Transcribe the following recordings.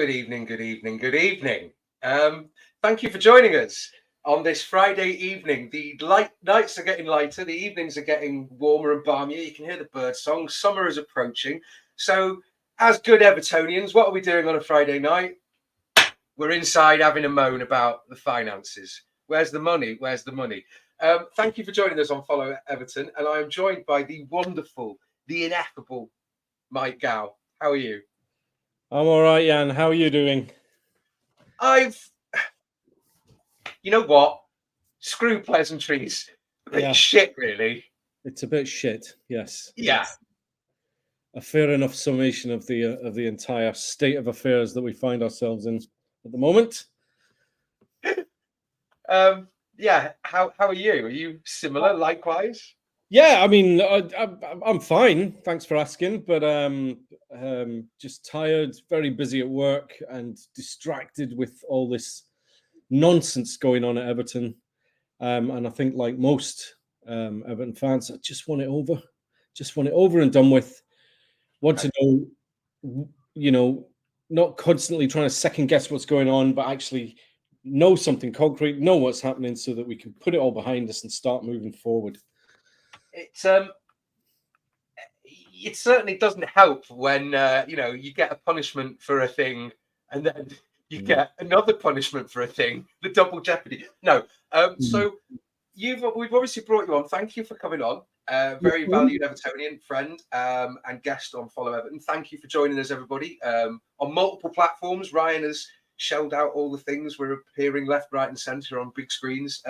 Good evening, good evening, good evening. Thank you for joining us on this Friday evening. The nights are getting lighter, the evenings are getting warmer and balmier. You can hear the bird song. Summer is approaching. So, as good Evertonians, what are we doing on a Friday night? We're inside having a moan about the finances. Where's the money? Where's the money? Thank you for joining us on Follow Everton, and I am joined by the wonderful, the ineffable Mike Gow. How are you? I'm all right, Jan. How are you doing? You know what? Screw pleasantries. A bit shit, really. It's a bit shit, yes. Yeah. A fair enough summation of the entire state of affairs that we find ourselves in at the moment. Yeah. How are you? Are you similar, likewise? Yeah, I mean, I'm fine. Thanks for asking, but just tired, very busy at work, and distracted with all this nonsense going on at Everton. And I think, like most Everton fans, I just want it over. Just want it over and done with. Want to know, not constantly trying to second guess what's going on, but actually know something concrete, know what's happening, so that we can put it all behind us and start moving forward. It certainly doesn't help when you get a punishment for a thing and then you get another punishment for a thing, the double jeopardy. No. So we've obviously brought you on. Thank you for coming on. Very valued Evertonian friend and guest on Follow Everton. Thank you for joining us, everybody. On multiple platforms, Ryan has shelled out all the things. We're appearing left, right, and centre on big screens.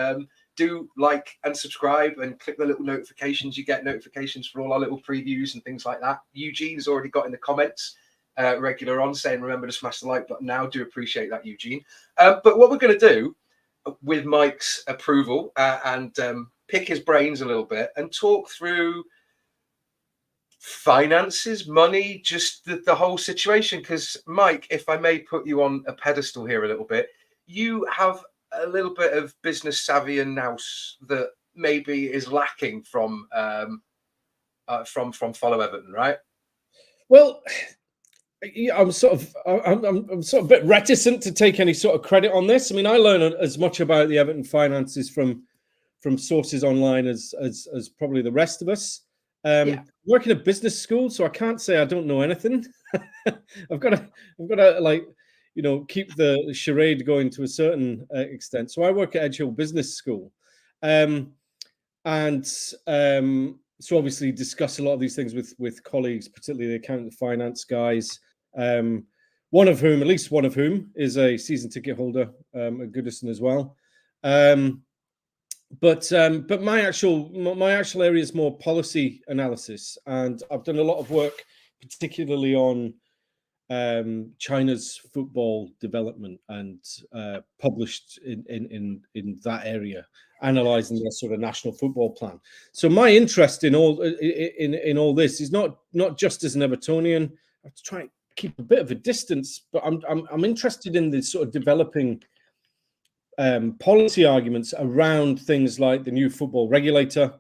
Do like and subscribe and click the little notifications. You get notifications for all our little previews and things like that. Eugene's already got in the comments regular on saying, remember to smash the like button now. Do appreciate that, Eugene. But what we're going to do with Mike's approval and pick his brains a little bit and talk through finances, money, just the whole situation. Because, Mike, if I may put you on a pedestal here a little bit, you have a little bit of business savvy and nous that maybe is lacking from Follow Everton, right? Well, I'm sort of a bit reticent to take any sort of credit on this. I mean, I learn as much about the Everton finances from sources online as probably the rest of us. Work in a business school, so I can't say I don't know anything. I've got to keep the charade going to a certain extent. So I work at Edge Hill Business School, so obviously discuss a lot of these things with colleagues, particularly the accountant finance guys. At least one of whom is a season ticket holder at Goodison as well. But my actual area is more policy analysis, and I've done a lot of work, particularly on China's football development, and published in that area, analysing their sort of national football plan. So my interest in all this is not just as an Evertonian. I have to try and keep a bit of a distance, but I'm interested in the sort of developing policy arguments around things like the new football regulator,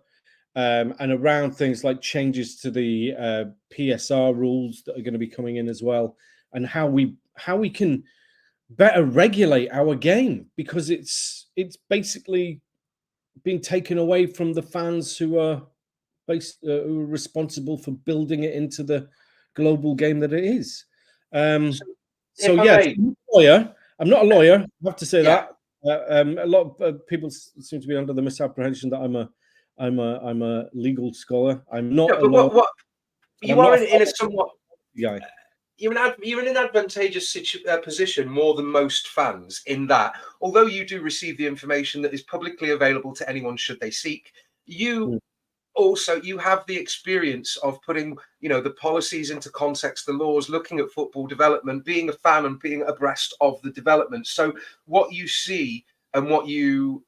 and around things like changes to the PSR rules that are going to be coming in as well, and how we can better regulate our game, because it's basically being taken away from the fans who are responsible for building it into the global game that it is. I'm not a lawyer. I have to say that. A lot of people seem to be under the misapprehension that I'm a legal scholar. I'm not. You're in an advantageous position more than most fans, in that although you do receive the information that is publicly available to anyone should they seek, you have the experience of putting the policies into context, the laws, looking at football development, being a fan and being abreast of the development. So what you see and what you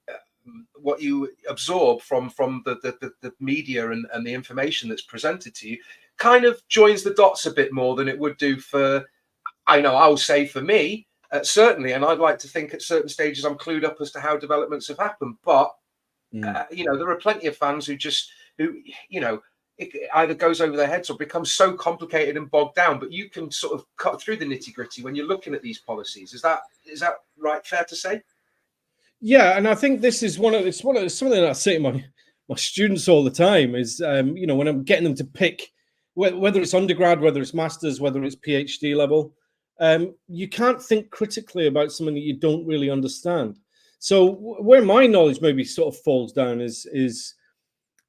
absorb from the media and the information that's presented to you kind of joins the dots a bit more than it would do for me, certainly. And I'd like to think at certain stages I'm clued up as to how developments have happened. But there are plenty of fans who it either goes over their heads or becomes so complicated and bogged down. But you can sort of cut through the nitty-gritty when you're looking at these policies. Is that right? Fair to say? Yeah, and I think this is something that I say to my students all the time is, when I'm getting them to pick whether it's undergrad, whether it's masters, whether it's PhD level, you can't think critically about something that you don't really understand. So where my knowledge maybe sort of falls down is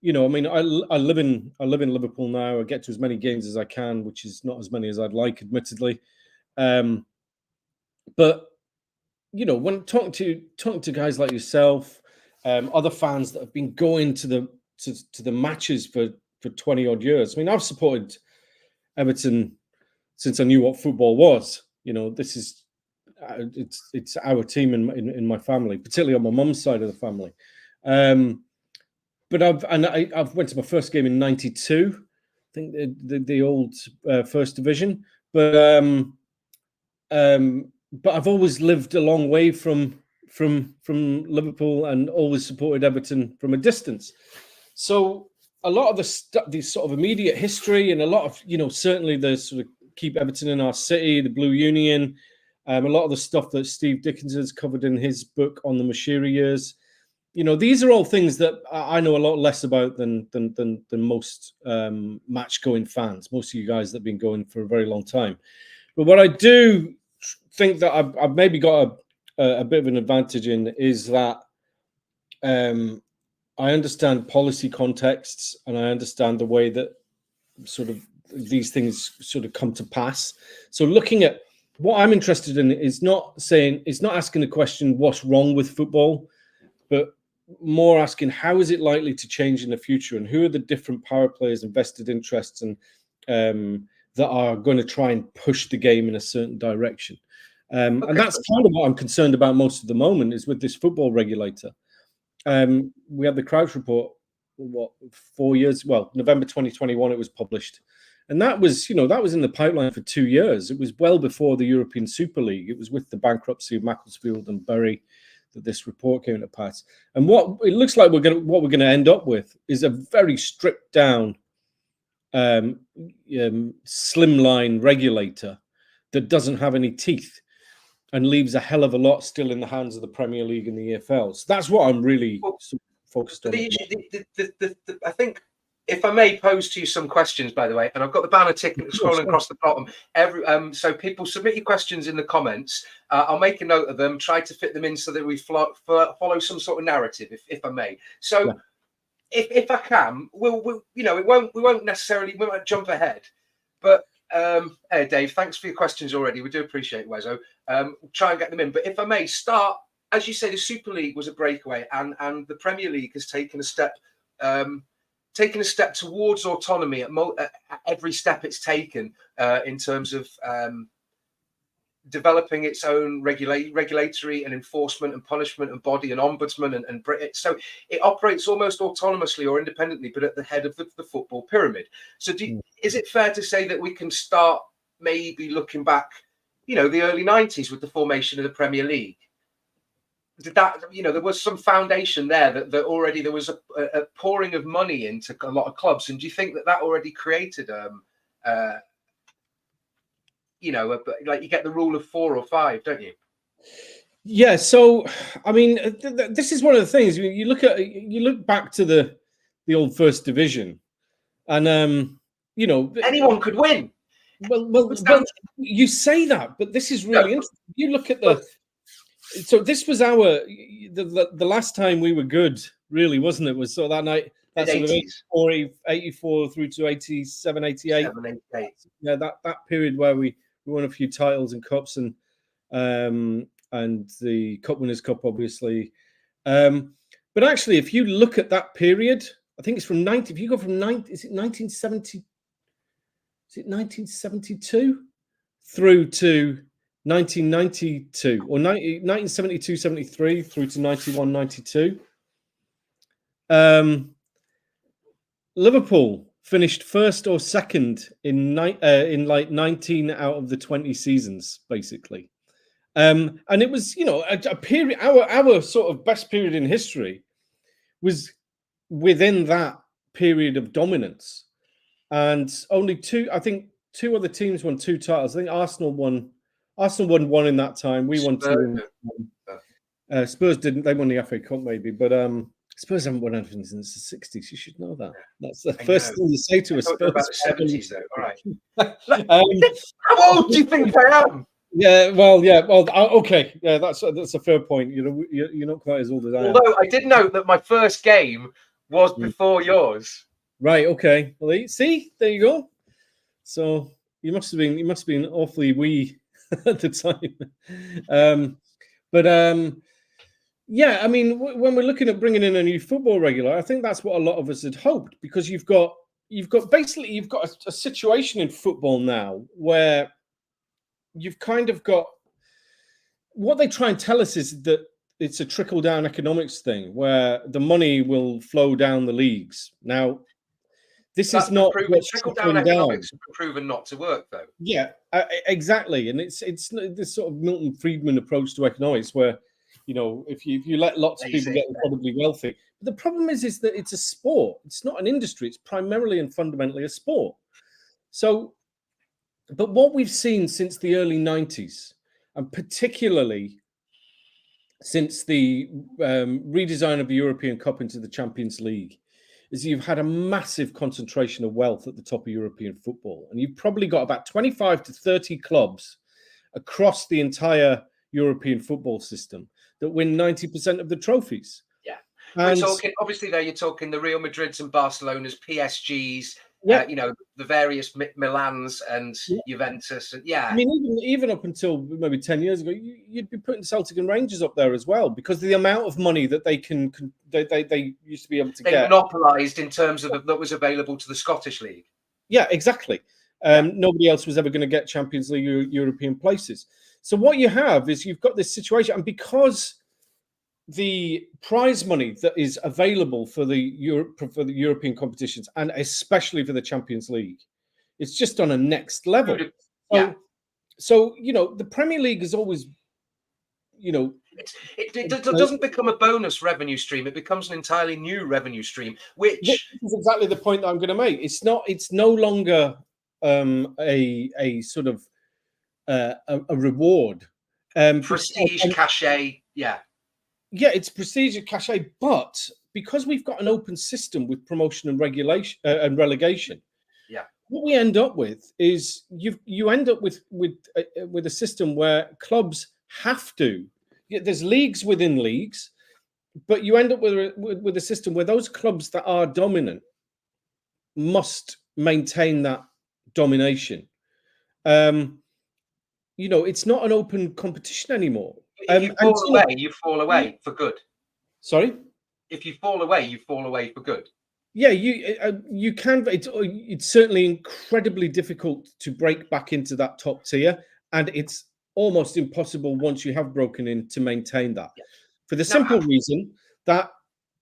I live in Liverpool now. I get to as many games as I can, which is not as many as I'd like, admittedly. But when talking to guys like yourself, other fans that have been going to the matches for 20 odd years. I mean, I've supported Everton since I knew what football was. This is it's our team in my family, particularly on my mum's side of the family. But I've went to my first game in '92. I think the old First Division, but I've always lived a long way from Liverpool and always supported Everton from a distance. So a lot of the sort of immediate history and a lot of certainly the sort of keep Everton in our city, the Blue Union, a lot of the stuff that Steve Dickens has covered in his book on the Mashiri years. These are all things that I know a lot less about than most match-going fans, most of you guys that have been going for a very long time. But what I do think that I've maybe got a bit of an advantage in is that I understand policy contexts and I understand the way that sort of these things sort of come to pass. So looking at what I'm interested in is not asking the question, what's wrong with football, but more asking how is it likely to change in the future and who are the different power players and vested interests and that are going to try and push the game in a certain direction. And that's kind of what I'm concerned about most of the moment is with this football regulator. We had the Crouch Report, 4 years? Well, November 2021 it was published. And that was in the pipeline for 2 years. It was well before the European Super League. It was with the bankruptcy of Macclesfield and Bury that this report came to pass. And what it looks like what we're going to end up with is a very stripped down slimline regulator that doesn't have any teeth and leaves a hell of a lot still in the hands of the Premier League and the EFL. So that's what I'm really focused on. I think, if I may pose to you some questions, by the way, and I've got the banner ticket scrolling across the bottom. So people submit your questions in the comments. I'll make a note of them, try to fit them in so that we follow some sort of narrative, if I may. So. Yeah. If I can, we won't jump ahead, but hey Dave, thanks for your questions already. We do appreciate it, Wezzo. Try and get them in. But if I may start, as you say, the Super League was a breakaway, and the Premier League has taken a step towards autonomy at every step it's taken in terms of developing its own regulatory and enforcement and punishment and body and ombudsman and so it operates almost autonomously or independently, but at the head of the football pyramid. So is it fair to say that we can start maybe looking back, the early 90s with the formation of the Premier League? Did that, there was some foundation there that already there was a pouring of money into a lot of clubs, and do you think that already created like you get the rule of 4 or 5, don't you? Yeah. So, I mean, this is one of the things you look back to the old First Division, and anyone could win. Well, you say that, but this is really interesting. You look at so this was the last time we were good, really, wasn't it? Was sort of that night. That's sort of 84 through to 87, 88. Yeah, that period where we won a few titles and cups and the Cup Winners' Cup, obviously. But actually, if you look at that period, I think it's from 90. If you go from 90, is it 1970? Is it 1972 through to 1992 or 1972-73 through to 91-92? Liverpool finished first or second in like 19 out of the 20 seasons, basically. And it was, a period, our sort of best period in history was within that period of dominance. and only two other teams won 2 titles. I think Arsenal won one in that time. We won 2. Spurs didn't. They won the FA Cup maybe, but Spurs haven't won anything since the 60s. You should know that. That's the first thing you say to a Spurs. About the 70s, though. All right. How old do you think I am? Yeah. Well. Okay. Yeah. That's a fair point. You're not quite as old as I am. Although I did note that my first game was before yours. Right. Okay. Well, see, there you go. So you must have been awfully wee at the time. Yeah, I mean, when we're looking at bringing in a new football regular, I think that's what a lot of us had hoped, because you've got a situation in football now where you've kind of got, what they try and tell us is that it's a trickle down economics thing where the money will flow down the leagues. Now, this is not trickle down economics proven not to work, though. Yeah, exactly, and it's this sort of Milton Friedman approach to economics where, if you let lots of people get incredibly wealthy. But the problem is that it's a sport. It's not an industry. It's primarily and fundamentally a sport. So, but what we've seen since the early 90s, and particularly since the redesign of the European Cup into the Champions League, is you've had a massive concentration of wealth at the top of European football. And you've probably got about 25 to 30 clubs across the entire European football system that win 90% of the trophies. Yeah. We're talking, obviously, there you're talking the Real Madrids and Barcelonas, PSGs, the various Milans and Juventus. And I mean, even up until maybe 10 years ago, you'd be putting Celtic and Rangers up there as well, because of the amount of money that they used to be able to get. They monopolised in terms of that was available to the Scottish League. Yeah, exactly. Nobody else was ever going to get Champions League or European places. So what you have is you've got this situation, and because the prize money that is available for the European competitions, and especially for the Champions League, it's just on a next level. Yeah. So the Premier League is always, it doesn't become a bonus revenue stream. It becomes an entirely new revenue stream, which is exactly the point that I'm going to make. It's no longer a sort of a reward, prestige, cachet. Yeah, it's prestige and cachet, but because we've got an open system with promotion and regulation and relegation, what we end up with is you end up with a system where clubs have to. There's leagues within leagues, but you end up with a system where those clubs that are dominant must maintain that domination. It's not an open competition anymore. If you fall away for good. Sorry? If you fall away, you fall away for good. Yeah, you can. It's certainly incredibly difficult to break back into that top tier, and it's almost impossible once you have broken in to maintain that. Yeah. For the simple reason that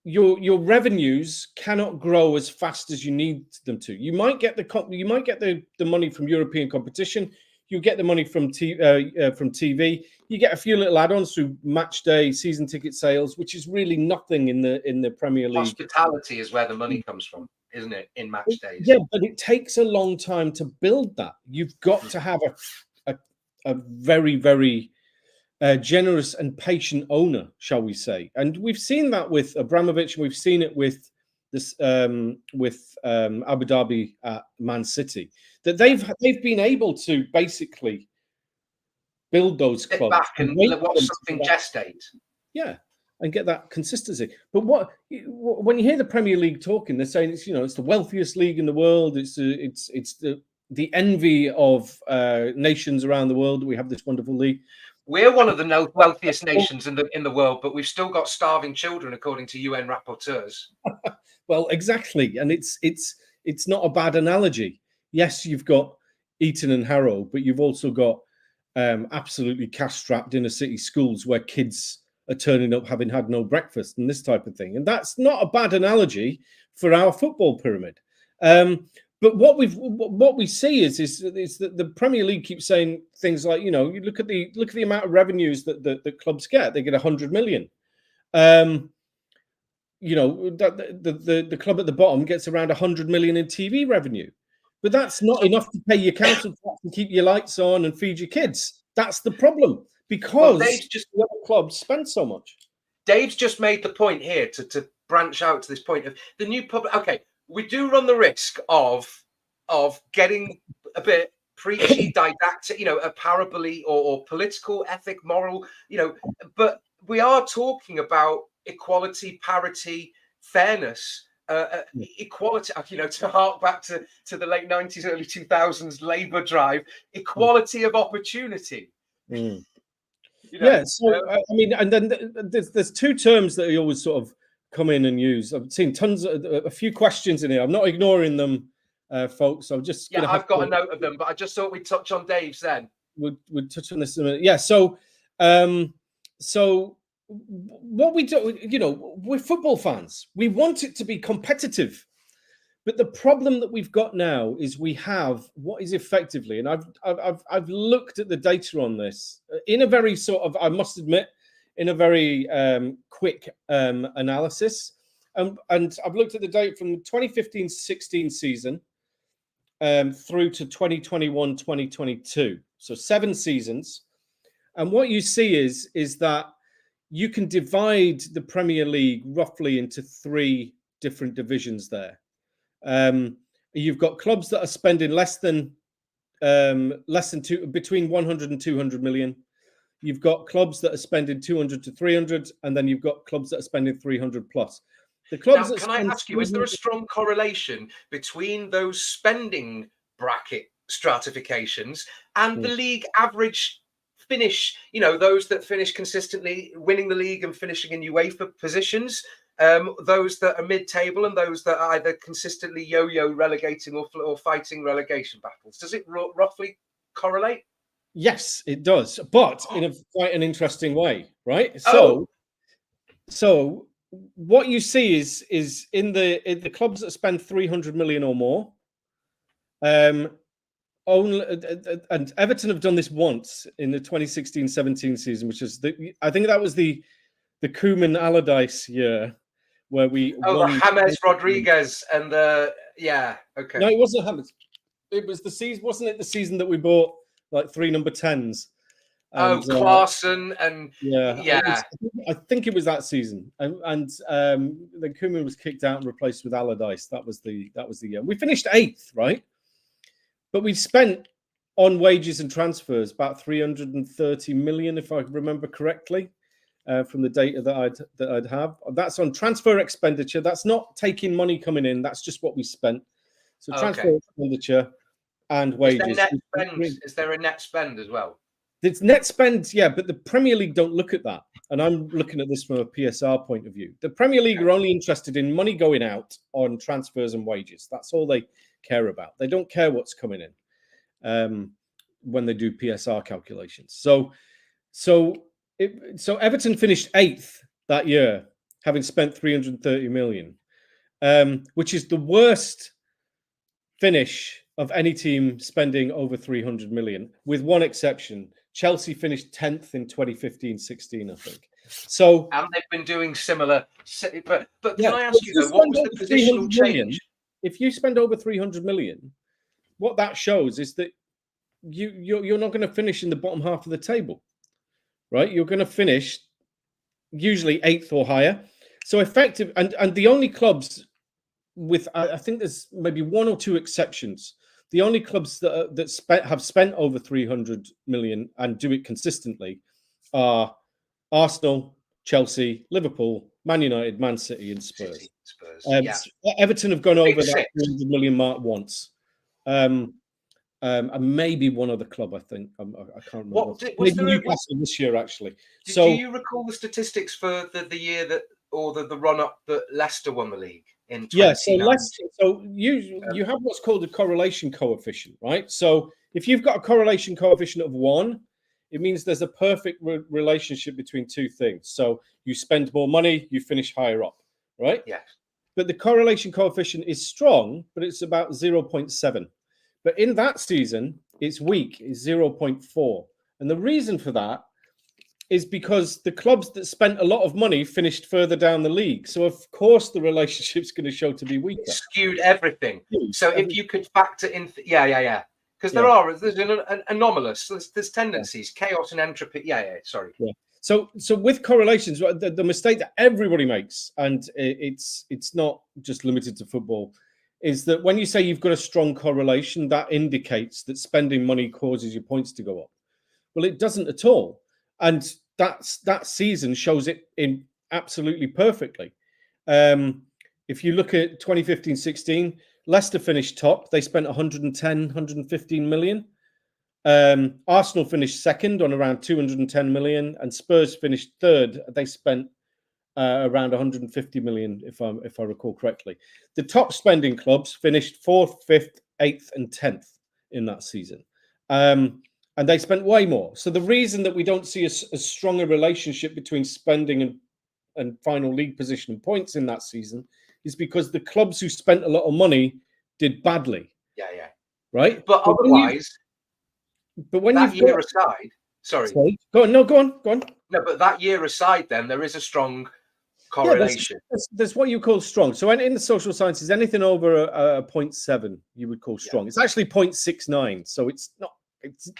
your revenues cannot grow as fast as you need them to. You might get the money from European competition. You get the money from TV. You get a few little add-ons through match day, season ticket sales, which is really nothing in the Premier League. Hospitality is where the money comes from, isn't it? In match days. Yeah, but it takes a long time to build that. You've got to have a very, very generous and patient owner, shall we say? And we've seen that with Abramovich, and we've seen it with this with Abu Dhabi at Man City. That they've been able to basically build those clubs. Sit back and watch something gestate. Yeah, and get that consistency. But when you hear the Premier League talking, they're saying it's the wealthiest league in the world. It's the envy of nations around the world. We have this wonderful league. We're one of the wealthiest nations in the world, but we've still got starving children, according to UN rapporteurs. Well, exactly, and it's not a bad analogy. Yes, you've got Eton and Harrow, but you've also got absolutely cash-strapped inner city schools where kids are turning up having had no breakfast and this type of thing. And that's not a bad analogy for our football pyramid. But what we see is that the Premier League keeps saying things like, you look at the amount of revenues that the clubs get. They get 100 million. The club at the bottom gets around 100 million in TV revenue. but that's not enough to pay your council tax and keep your lights on and feed your kids. That's the problem, because the other clubs spend so much. Dave's just made the point here to branch out to this point of the new public. Okay, we do run the risk of getting a bit preachy, didactic, a parabole or political, ethic, moral, but we are talking about equality, parity, fairness, equality, to hark back to the late 90s, early 2000s Labour drive, equality of opportunity. Yeah, so I mean, and then there's two terms that you always sort of come in and use. I've seen a few questions in here. I'm not ignoring them, folks. I'm just I've got a note of them, but I just thought we'd touch on Dave's then. We'd touch on this in a minute. Yeah, so what we do, we're football fans. We want it to be competitive. But the problem that we've got now is we have what is effectively, and I've looked at the data on this in a very sort of, I must admit, in a very quick analysis, and I've looked at the data from the 2015-16 season through to 2021-2022, so 7 seasons, and what you see is that you can divide the Premier League roughly into 3 different divisions there. You've got clubs that are spending between 100 and 200 million. You've got clubs that are spending 200 to 300, and then you've got clubs that are spending 300 plus. The clubs. Now, can I ask you, is there a strong correlation between those spending bracket stratifications and the league average finish? Those that finish consistently winning the league and finishing in UEFA positions. Those that are mid-table and those that are either consistently yo-yo relegating or fighting relegation battles. Does it roughly correlate? Yes, it does, but in quite an interesting way, right? So what you see is in the clubs that spend 300 million or more, only, and Everton have done this once in the 2016-17 season, which is I think that was the Koeman Allardyce year. Where we the James Rodriguez and okay. No, it wasn't James. It was the season, wasn't it? The season that we bought like 3 number 10s. Claassen and I think it was that season, and then Koeman was kicked out and replaced with Allardyce. That was the year. We finished 8th, right? But we spent on wages and transfers about 330 million, if I remember correctly. From the data that I'd have. That's on transfer expenditure. That's not taking money coming in. That's just what we spent. So transfer expenditure and wages. Is there a net spend as well? It's net spend, yeah, but the Premier League don't look at that. And I'm looking at this from a PSR point of view. The Premier League are only interested in money going out on transfers and wages. That's all they care about. They don't care what's coming in when they do PSR calculations. So Everton finished 8th that year, having spent 330 million, which is the worst finish of any team spending over 300 million, with one exception. Chelsea finished 10th in 2015-16, I think. So, and they've been doing similar. But can I ask you though, what was the positional change? If you spend over 300 million, what that shows is that you're not going to finish in the bottom half of the table. Right, you're going to finish usually 8th or higher. So effective, and the only clubs with, I think there's maybe 1 or 2 exceptions. The only clubs that have spent over 300 million and do it consistently are Arsenal, Chelsea, Liverpool, Man United, Man City, and Spurs. Everton have gone over that 300 million mark once. And maybe one other club, I think. I can't remember. Maybe Newcastle this year, actually. Do you recall the statistics for the year that, or the run-up that Leicester won the league in 2019? Yeah, so Leicester. So you have what's called a correlation coefficient, right? So if you've got a correlation coefficient of 1, it means there's a perfect relationship between 2 things. So you spend more money, you finish higher up, right? Yes. But the correlation coefficient is strong, but it's about 0.7. But in that season, it's weak, it's 0.4. And the reason for that is because the clubs that spent a lot of money finished further down the league. So, of course, the relationship's going to show to be weaker. It skewed everything. So if you could factor in... Because there's an anomalous. There's tendencies, chaos and entropy. Sorry. Yeah. So with correlations, the mistake that everybody makes, and it's not just limited to football, is that when you say you've got a strong correlation, that indicates that spending money causes your points to go up. Well, it doesn't at all. And that season shows it in absolutely perfectly. If you look at 2015-16, Leicester finished top. They spent 115 million. Arsenal finished second on around 210 million, and Spurs finished third. They spent around 150 million, if I recall correctly. The top spending clubs finished 4th, 5th, 8th, and 10th in that season. And they spent way more. So the reason that we don't see a stronger relationship between spending and final league position and points in that season is because the clubs who spent a lot of money did badly. Yeah. Right? But otherwise, when that year aside, sorry. Go on. No, go on. No, but that year aside, then there is a strong correlation. Yeah, there's what you call strong. So in the social sciences, anything over a 0.7 you would call strong. It's actually 0.69. So it's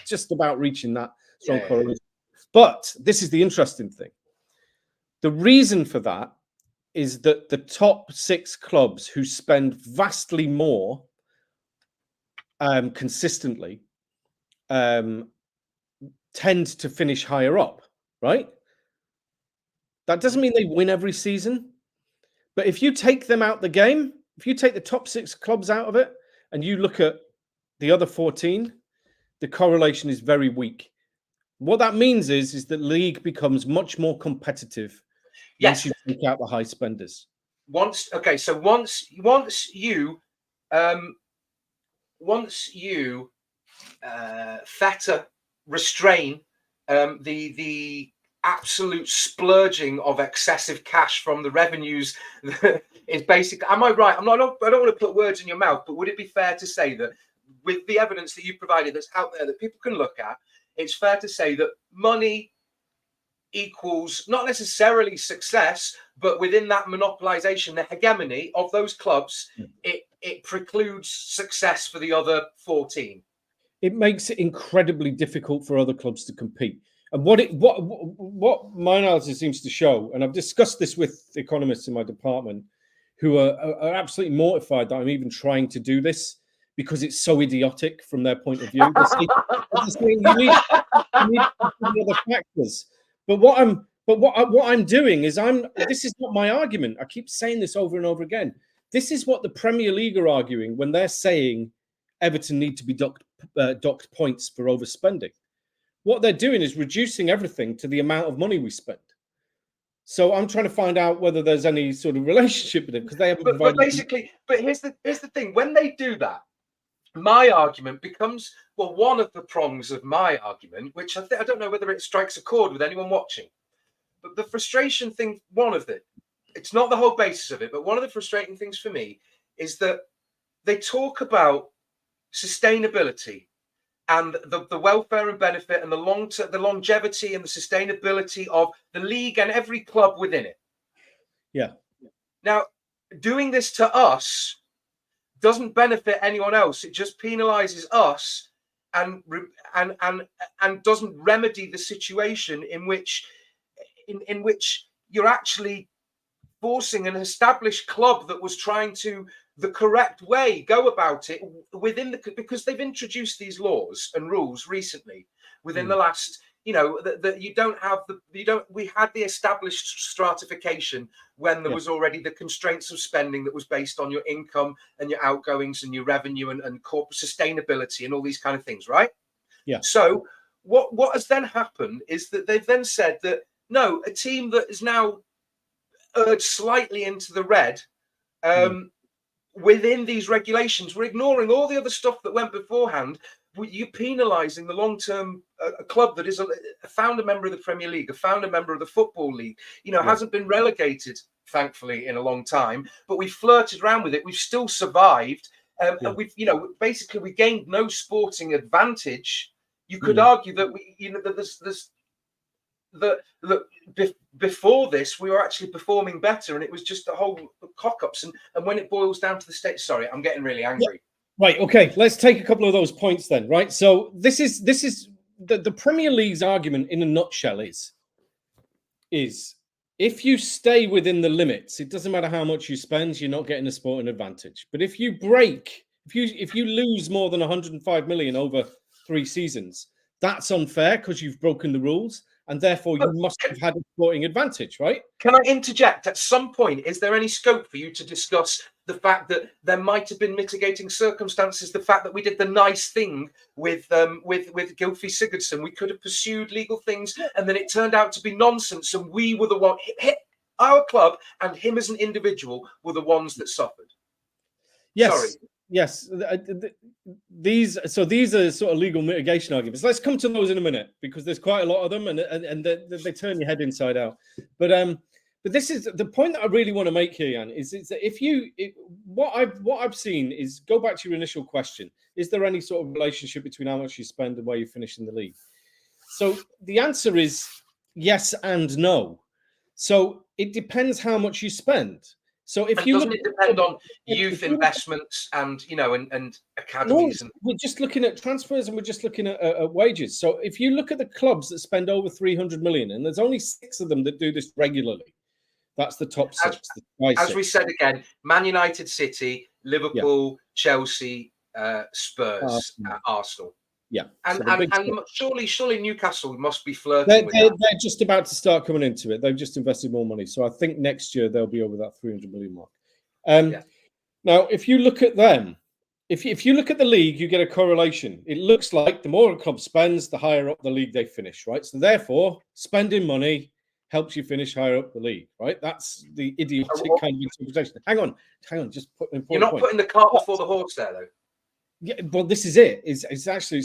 just about reaching that strong correlation. But this is the interesting thing. The reason for that is that the top 6 clubs who spend vastly more consistently tend to finish higher up, right? That doesn't mean they win every season. But if you take them out the game, if you take the top 6 clubs out of it and you look at the other 14, the correlation is very weak. What that means is that league becomes much more competitive once you take out the high spenders. Once you restrain the absolute splurging of excessive cash from the revenues is basic. Am I right? I don't want to put words in your mouth, but would it be fair to say that with the evidence that you provided that's out there that people can look at, it's fair to say that money equals not necessarily success, but within that monopolization, the hegemony of those clubs, it precludes success for the other 14. It makes it incredibly difficult for other clubs to compete. And what my analysis seems to show, and I've discussed this with economists in my department, who are absolutely mortified that I'm even trying to do this because it's so idiotic from their point of view. You need other factors. But what I'm doing is this is not my argument. I keep saying this over and over again. This is what the Premier League are arguing when they're saying Everton need to be docked points for overspending. What they're doing is reducing everything to the amount of money we spend. So I'm trying to find out whether there's any sort of relationship with it because they haven't provided. But here's the thing: when they do that, my argument becomes one of the prongs of my argument, which I don't know whether it strikes a chord with anyone watching. But the frustration thing, it's not the whole basis of it, but one of the frustrating things for me is that they talk about sustainability and the welfare and benefit and the longevity and the sustainability of the league and every club within it. Yeah. Now, doing this to us doesn't benefit anyone else. It just penalizes us and doesn't remedy the situation in which you're actually forcing an established club that was trying to the correct way go about it because they've introduced these laws and rules recently within the last, we had the established stratification when there was already the constraints of spending that was based on your income and your outgoings and your revenue and corporate sustainability and all these kind of things, right? Yeah. So what has then happened is that they've then said that no, a team that is now urged slightly into the red within these regulations, we're ignoring all the other stuff that went beforehand. You're penalising the long-term club that is a founder member of the Premier League, a founder member of the Football League, hasn't been relegated, thankfully, in a long time, but we've flirted around with it. We've still survived. And we've, basically we gained no sporting advantage. You could argue that that before this, we were actually performing better, and it was just the whole cock-ups. And when it boils down to the state, sorry, I'm getting really angry. Right. Okay. Let's take a couple of those points then. Right. So this is the Premier League's argument in a nutshell is if you stay within the limits, it doesn't matter how much you spend, you're not getting a sporting advantage. But if you lose more than 105 million over 3 seasons, that's unfair because you've broken the rules, and therefore you must have had a sporting advantage, right? Can I interject? At some point, is there any scope for you to discuss the fact that there might have been mitigating circumstances? The fact that we did the nice thing with Gylfi Sigurdsson, we could have pursued legal things, and then it turned out to be nonsense, and we were the one. Our club and him as an individual were the ones that suffered. Yes. Sorry. Yes, these are sort of legal mitigation arguments. Let's come to those in a minute because there's quite a lot of them, and they turn your head inside out. But this is the point that I really want to make here, Jan. Is that what I've seen is, go back to your initial question: is there any sort of relationship between how much you spend and where you finish in the league? So the answer is yes and no. So it depends how much you spend. So if you doesn't it depend on youth investments and and academies? We're just looking at transfers and we're just looking at wages. So if you look at the clubs that spend over 300 million, and there's only 6 of them that do this regularly, that's the top 6. As we said again, Man United, City, Liverpool, Chelsea, Spurs, Arsenal. Yeah, and surely Newcastle must be flirting with that. They're just about to start coming into it. They've just invested more money, so I think next year they'll be over that 300 million mark. Now, if you look at them, if you look at the league, you get a correlation. It looks like the more a club spends, the higher up the league they finish, right? So therefore, spending money helps you finish higher up the league, right? That's the idiotic kind of interpretation. Hang on. Just put an important You're not point. Putting the cart before the horse there, though. Yeah, well, this is it. It's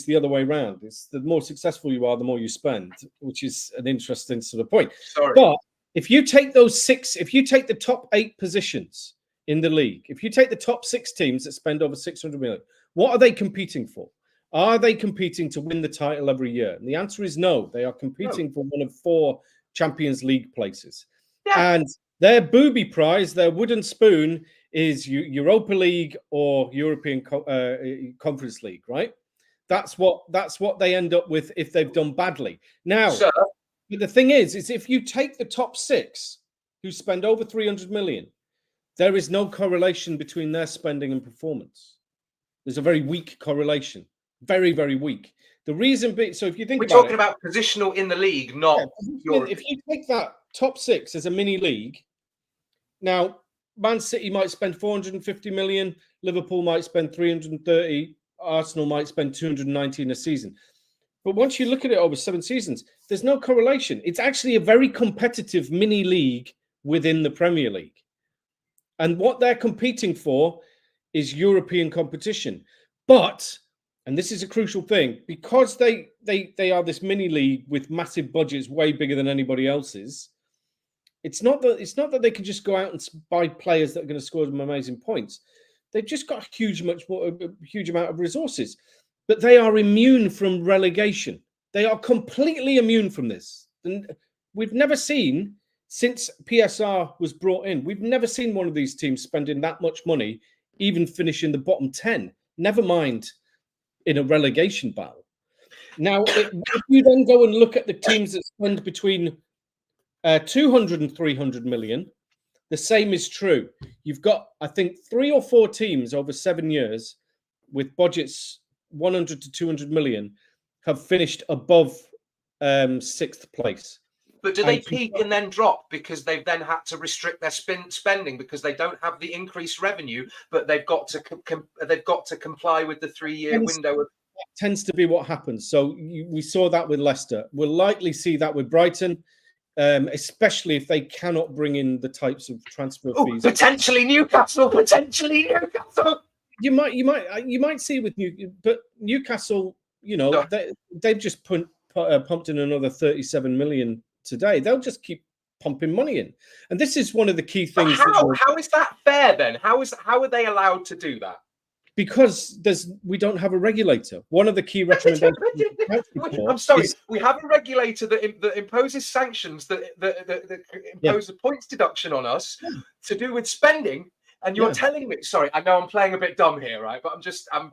the other way around. It's the more successful you are, the more you spend, which is an interesting sort of point. Sorry. But if you take those 6, if you take the top 8 positions in the league, if you take the top 6 teams that spend over 600 million, what are they competing for? Are they competing to win the title every year? And the answer is no. They are competing for one of 4 Champions League places. Yeah. And their booby prize, their wooden spoon, is Europa League or European Conference League, right? That's what they end up with if they've done badly. Now, but the thing is if you take the top 6 who spend over 300 million, there is no correlation between their spending and performance. There's a very weak correlation, very, very weak. The reason being, so if you think we're talking about positional in the league, not if you take that top 6 as a mini league, now Man City might spend 450 million, Liverpool might spend 330, Arsenal might spend 290 in a season. But once you look at it over 7 seasons, there's no correlation. It's actually a very competitive mini league within the Premier League. And what they're competing for is European competition. But, and this is a crucial thing, because they are this mini league with massive budgets way bigger than anybody else's, it's not that they can just go out and buy players that are going to score them amazing points. They've just got a huge amount of resources, but they are immune from relegation. They are completely immune from this. And we've never seen, since PSR was brought in, we've never seen one of these teams spending that much money, even finishing the bottom 10, never mind in a relegation battle. Now, if you then go and look at the teams that spend between 200 and 300 million, the same is true. You've got, I think, 3 or 4 teams over 7 years with budgets 100 to 200 million have finished above 6th place. But do they peak and then drop because they've then had to restrict their spending because they don't have the increased revenue, but they've got to comply with the 3-year window? That tends to be what happens. So we saw that with Leicester. We'll likely see that with Brighton. Especially if they cannot bring in the types of transfer fees. Potentially Newcastle. You might see with Newcastle. They've just pumped in another 37 million today. They'll just keep pumping money in, and this is one of the key things. How is that fair then? How are they allowed to do that? because we don't have a regulator. One of the key recommendations. I'm sorry, we have a regulator that imposes sanctions that impose a points deduction on us to do with spending. And you're telling me, sorry, I know I'm playing a bit dumb here, right? But I'm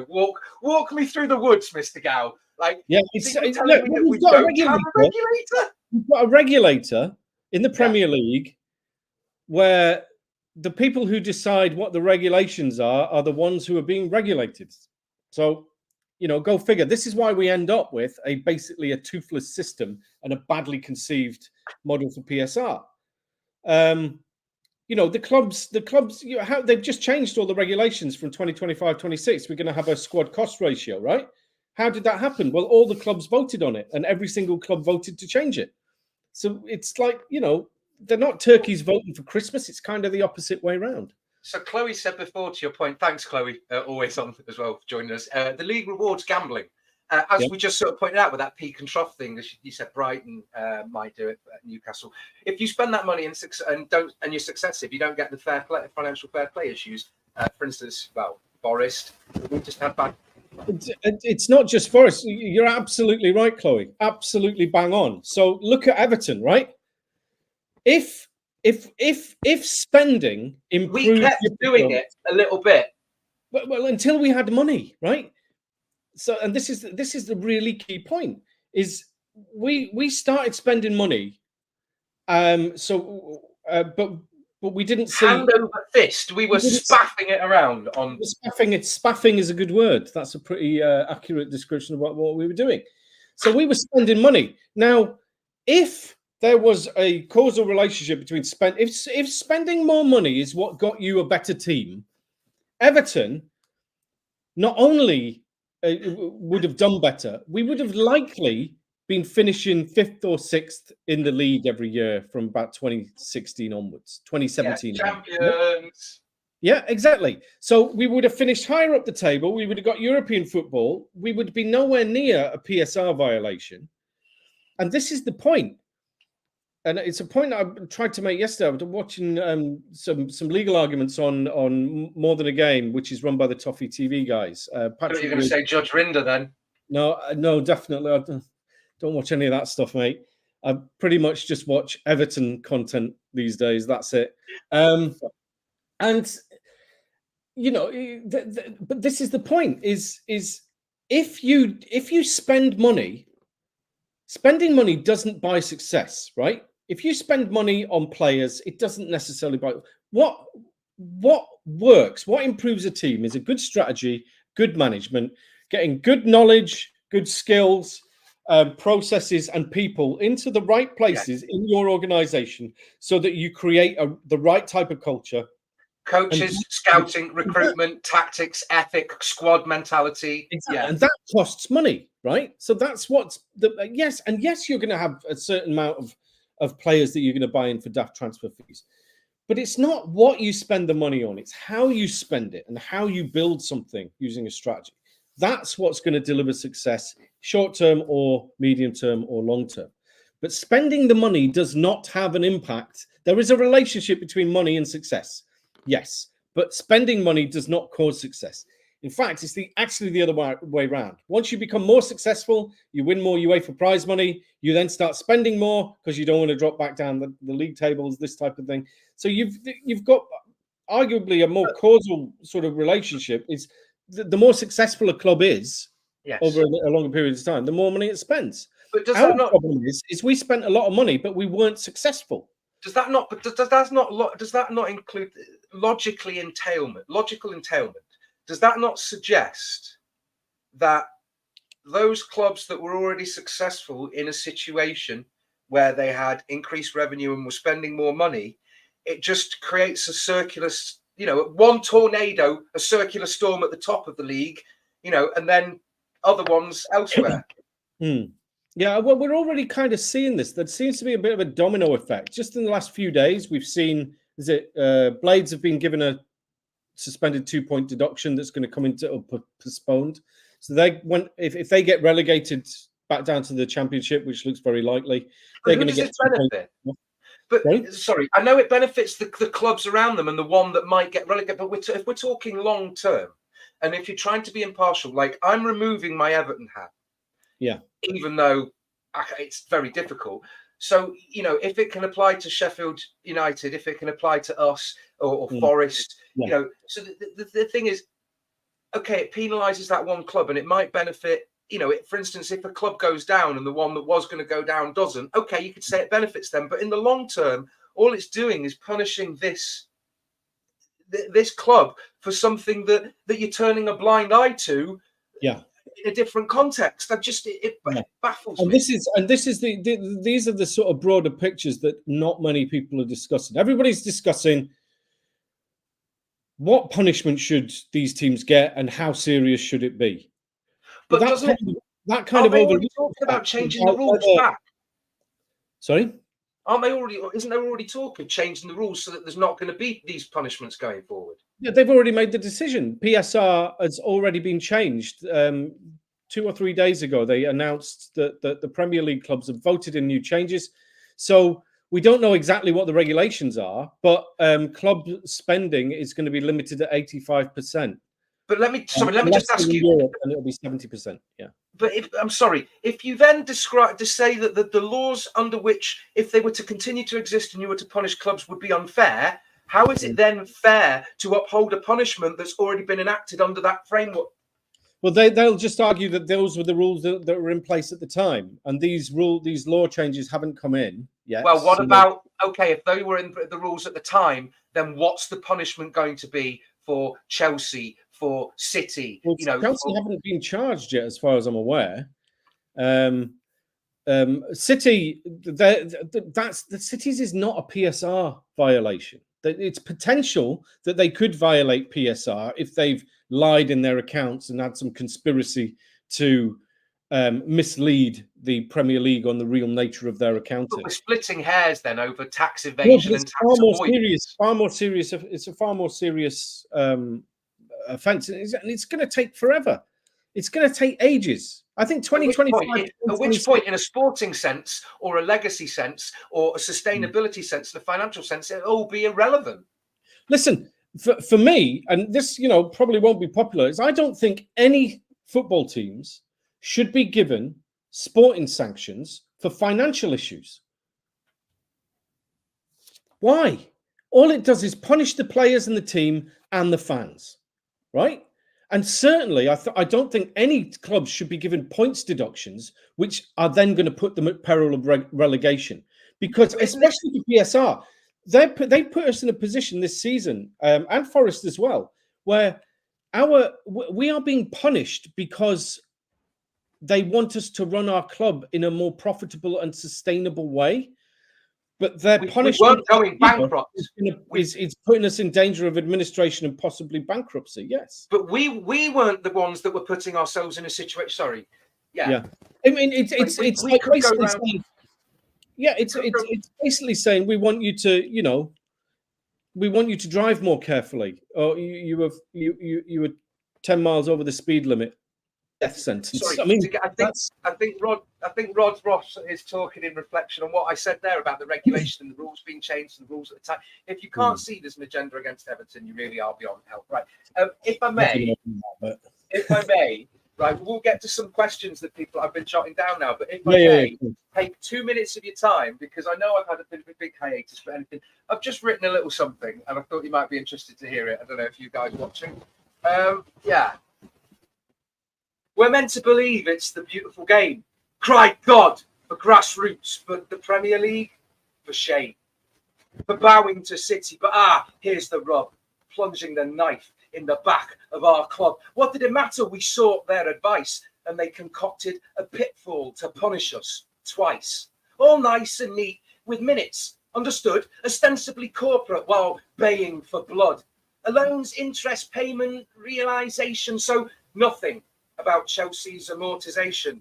walk me through the woods, Mr. Gow. Like, yeah, we've got a regulator. We've got a regulator in the Premier League where the people who decide what the regulations are the ones who are being regulated. So, go figure. This is why we end up with basically a toothless system and a badly conceived model for PSR. The clubs, they've just changed all the regulations from 2025-26. We're going to have a squad cost ratio, right? How did that happen? Well, all the clubs voted on it, and every single club voted to change it. So it's like, they're not turkeys voting for Christmas. It's kind of the opposite way around. So Chloe said before, to your point, thanks, Chloe, always on as well for joining us. The league rewards gambling. As we just sort of pointed out with that peak and trough thing, as you said, Brighton might do it at Newcastle. If you spend that money and you're successive, you don't get the financial fair play issues. For instance, Forest, we just had bad. It's not just Forest. You're absolutely right, Chloe. Absolutely bang on. So look at Everton, right? If spending improved, we kept doing it a little bit. Well, until we had money, right? So, and this is the really key point: is we started spending money, but we didn't see hand over fist. We were spaffing it around on Spaffing is a good word. That's a pretty accurate description of what we were doing. So we were spending money. Now, if there was a causal relationship between if spending more money is what got you a better team, Everton not only would have done better, we would have likely been finishing 5th or 6th in the league every year from about 2016 onwards, 2017. Champions. Yeah, exactly. So we would have finished higher up the table. We would have got European football. We would be nowhere near a PSR violation. And this is the point. And it's a point I tried to make yesterday. I was watching some legal arguments on More Than a Game, which is run by the Toffee TV guys. Patrick, you're going to say Judge Rinder then? No, definitely. I don't watch any of that stuff, mate. I pretty much just watch Everton content these days. That's it. And but this is the point: is if you spend money, spending money doesn't buy success, right? If you spend money on players, it doesn't necessarily buy. What works, what improves a team is a good strategy, good management, getting good knowledge, good skills, processes and people into the right places in your organization so that you create the right type of culture. Coaches, scouting, recruitment, tactics, ethic, squad mentality. Exactly. Yeah. And that costs money, right? So that's what's yes, you're going to have a certain amount of players that you're going to buy in for daft transfer fees. But it's not what you spend the money on, it's how you spend it and how you build something using a strategy. That's what's going to deliver success, short term or medium term or long term. But spending the money does not have an impact. There is a relationship between money and success. Yes, but spending money does not cause success. In fact, it's actually the other way around. Once you become more successful, you win more UEFA prize money, you then start spending more because you don't want to drop back down the league tables, this type of thing. So you've got arguably a more causal sort of relationship. It's the more successful a club is over a longer period of time, the more money it spends. But does Our that not problem is we spent a lot of money, but we weren't successful. Does that not include logical entailment? Does that not suggest that those clubs that were already successful in a situation where they had increased revenue and were spending more money, it just creates a circular, one tornado, a circular storm at the top of the league, and then other ones elsewhere? Yeah, well, we're already kind of seeing this. There seems to be a bit of a domino effect. Just in the last few days, we've seen, Blades have been given a suspended 2-point deduction that's going to come into or postponed. So if they get relegated back down to the Championship, which looks very likely, they're going to get benefit. But sorry, I know it benefits the clubs around them and the one that might get relegated. But if we're talking long term, and if you're trying to be impartial, like I'm removing my Everton hat, Yeah. even though it's very difficult. So, you know, if it can apply to Sheffield United, if it can apply to us or Forest, you know, so the thing is, okay, it penalises that one club and it might benefit, you know, for instance, if a club goes down and the one that was going to go down doesn't, okay, you could say it benefits them. But in the long term, all it's doing is punishing this club for something that you're turning a blind eye to. Yeah. In a different context. It baffles me. These are the sort of broader pictures that not many people are discussing. Everybody's discussing what punishment should these teams get and how serious should it be. But that kind of already talking about changing the rules back? Sorry? Isn't there already talk of changing the rules so that there's not going to be these punishments going forward? Yeah, they've already made the decision. PSR has already been changed. 2 or 3 days ago, they announced that the Premier League clubs have voted in new changes. So we don't know exactly what the regulations are, but club spending is going to be limited at 85%. But let me just ask you. Europe, and it'll be 70%. Yeah. But I'm sorry, if you then say that the laws under which, if they were to continue to exist and you were to punish clubs, would be unfair, how is it then fair to uphold a punishment that's already been enacted under that framework? Well, they'll just argue that those were the rules that were in place at the time, and these law changes haven't come in yet. Well, what about, okay, if they were in the rules at the time, then what's the punishment going to be for Chelsea, for City? Well, Chelsea haven't been charged yet, as far as I'm aware. City, the City's is not a PSR violation. It's potential that they could violate PSR if they've lied in their accounts and had some conspiracy to mislead the Premier League on the real nature of their accounting. But we're splitting hairs then over tax evasion and tax avoidance. Far more serious. It's a far more serious offence, and it's going to take forever. It's going to take ages. I think 2025. At which point, in a sporting sense, or a legacy sense, or a sustainability sense, the financial sense, it'll all be irrelevant. Listen, for me, and this, probably won't be popular, is I don't think any football teams should be given sporting sanctions for financial issues. Why? All it does is punish the players and the team and the fans, right? And certainly, I don't think any clubs should be given points deductions, which are then going to put them at peril of relegation. Because especially for PSR, they put us in a position this season, and Forest as well, where we are being punished because they want us to run our club in a more profitable and sustainable way. But their punishment we weren't going bankrupt. Is putting us in danger of administration and possibly bankruptcy. Yes, but we weren't the ones that were putting ourselves in a situation. Sorry, yeah. I mean, it's like basically saying, it's basically saying we want you to, we want you to drive more carefully, or you were 10 miles over the speed limit. Death sentence. Sorry, I think Rod Ross is talking in reflection on what I said there about the regulation and the rules being changed and the rules at the time. If you can't see there's an agenda against Everton, you really are beyond help, right? If I may, right, we'll get to some questions that people have been jotting down now. But if I may, take 2 minutes of your time, because I know I've had a bit of a big hiatus for anything. I've just written a little something, and I thought you might be interested to hear it. I don't know if you guys are watching. We're meant to believe it's the beautiful game. Cry God for grassroots, but the Premier League, for shame. For bowing to City, but here's the rub. Plunging the knife in the back of our club. What did it matter? We sought their advice, and they concocted a pitfall to punish us twice. All nice and neat, with minutes, understood, ostensibly corporate, while baying for blood. A loan's interest payment realisation, so nothing about Chelsea's amortization.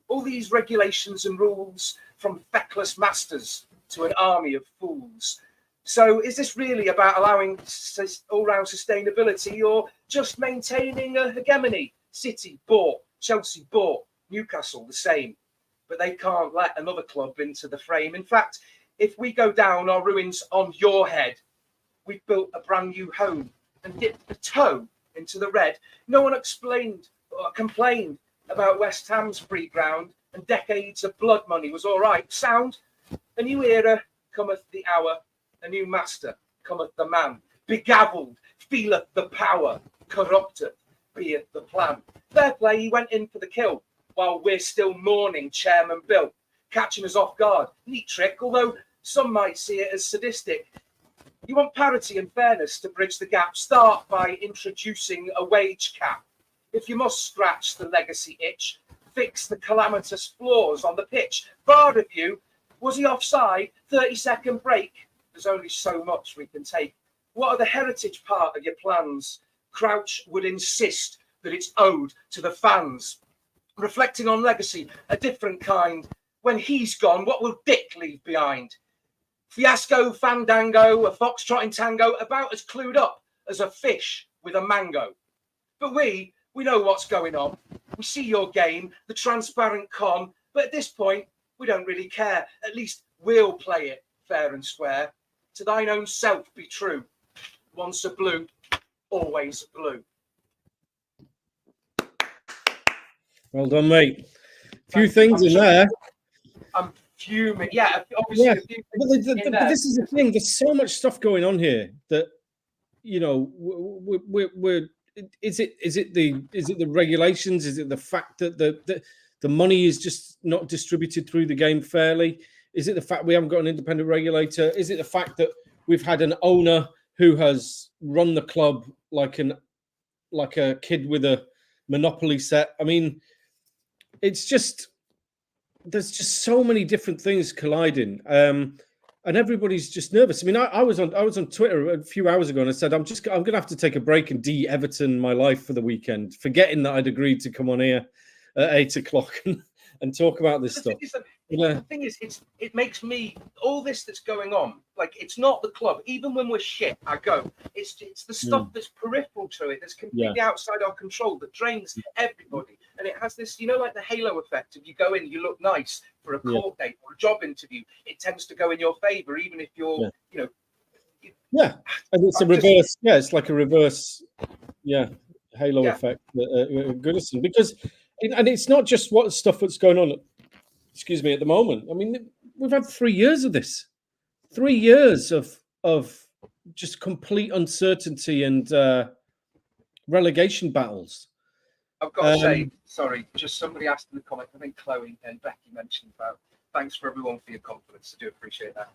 All these regulations and rules, from feckless masters to an army of fools. So is this really about allowing all-round sustainability, or just maintaining a hegemony? City bought, Chelsea bought, Newcastle the same. But they can't let another club into the frame. In fact, if we go down, our ruins on your head. We've built a brand new home and dipped a toe in into the red. No one explained or complained about West Ham's free ground, and decades of blood money was all right. Sound. A new era cometh the hour, a new master cometh the man. Begavelled, feeleth the power, corrupted, beeth the plan. Fair play, he went in for the kill, while we're still mourning Chairman Bill, catching us off guard. Neat trick, although some might see it as sadistic. You want parity and fairness to bridge the gap. Start by introducing a wage cap. If you must scratch the legacy itch, fix the calamitous flaws on the pitch. VAR review, was he offside? 30-second break. There's only so much we can take. What are the heritage part of your plans? Crouch would insist that it's owed to the fans. Reflecting on legacy, a different kind. When he's gone, what will Dick leave behind? Fiasco, fandango, a foxtrotting tango, about as clued up as a fish with a mango. But we know what's going on. We see your game, the transparent con, but at this point, we don't really care. At least we'll play it fair and square. To thine own self be true. Once a blue, always blue. Well done, mate. A few things in there. I'm fuming. Yeah, obviously. Yeah. But this is the thing. There's so much stuff going on here that, you know, we're is it the regulations? Is it the fact that the money is just not distributed through the game fairly? Is it the fact we haven't got an independent regulator? Is it the fact that we've had an owner who has run the club like a kid with a Monopoly set? I mean, it's just, there's just so many different things colliding, and everybody's just nervous. I mean, I was on Twitter a few hours ago and I said I'm going to have to take a break and de-Everton my life for the weekend, forgetting that I'd agreed to come on here at 8 o'clock and talk about this stuff. The thing is, it makes me, all this that's going on, like, it's not the club. Even when we're shit, I go. It's the stuff that's peripheral to it, that's completely outside our control, that drains everybody. And it has this, you know, like the halo effect. If you go in, you look nice for a court date or a job interview, it tends to go in your favour, even if you're, you know. Yeah, and it's a reverse. Yeah, it's like a reverse. Yeah, halo effect. Goodison, because, and it's not just what stuff that's going on. Excuse me, at the moment. I mean, we've had 3 years of this. 3 years of just complete uncertainty and relegation battles. I've got to say, sorry, just somebody asked in the comment, I think Chloe and Becky mentioned about, thanks for everyone for your confidence. I do appreciate that.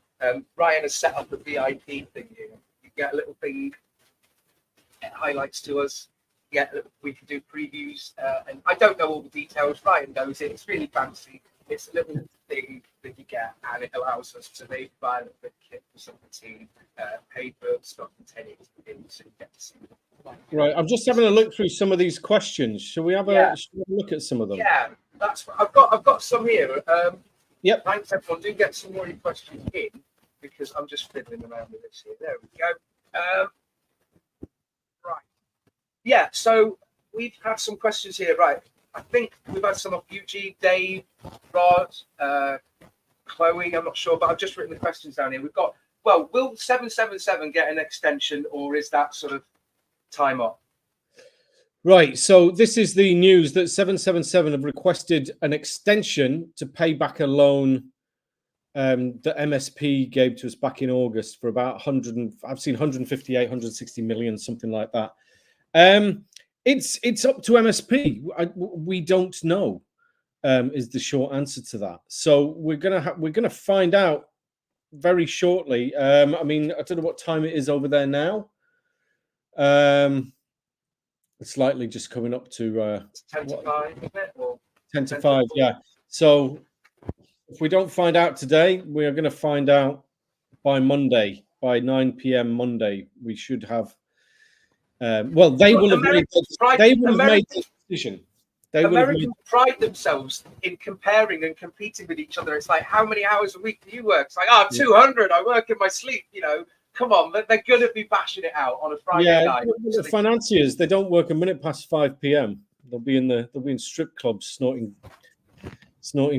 Ryan has set up a VIP thing here. You get a little thing, it highlights to us. We can do previews. And I don't know all the details. Ryan knows it. It's really fancy. It's a little thing that you get, and it allows us to maybe buy a little bit of kit for some of the team, paper, stuff containing it, so you get to see it. Right, I'm just having a look through some of these questions. Shall we have a look at some of them? Yeah, that's what I've got some here. Yep. Thanks everyone. Do get some more questions in, because I'm just fiddling around with this here. There we go. Right. Yeah. So we've had some questions here. Right. I think we've had some of Eugene, Dave, Rod, Chloe. I'm not sure, but I've just written the questions down here. We've got, well, will 777 get an extension, or is that sort of time up? Right. So this is the news that 777 have requested an extension to pay back a loan that MSP gave to us back in August for about 100. I've seen 158, 160 million, something like that. It's up to MSP. We don't know, is the short answer to that. So we're gonna find out very shortly. I mean, I don't know what time it is over there now. It's likely just coming up to 10 to 5, isn't it? Or 10 to 5, yeah. So if we don't find out today, we are going to find out by Monday, by 9 p.m. Monday. We should have. Well, they will have made the decision. Americans pride themselves in comparing and competing with each other. It's like, how many hours a week do you work? It's like, 200. I work in my sleep. You know, come on, they're going to be bashing it out on a Friday night. The financiers, they don't work a minute past 5 p.m. They'll be in strip clubs snorting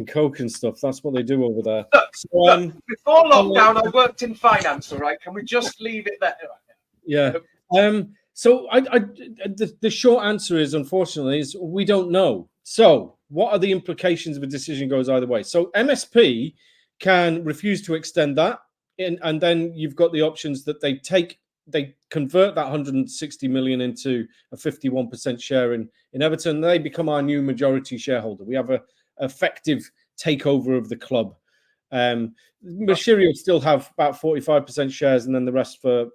coke and stuff. That's what they do over there. Look, before lockdown, I worked in finance. All right, can we just leave it there? Yeah. So the short answer is, unfortunately, is we don't know. So what are the implications if a decision goes either way? So MSP can refuse to extend that, and then you've got the options that they convert that 160 million into a 51% share in Everton. They become our new majority shareholder. We have a effective takeover of the club. Mashiri will still have about 45% shares, and then the rest for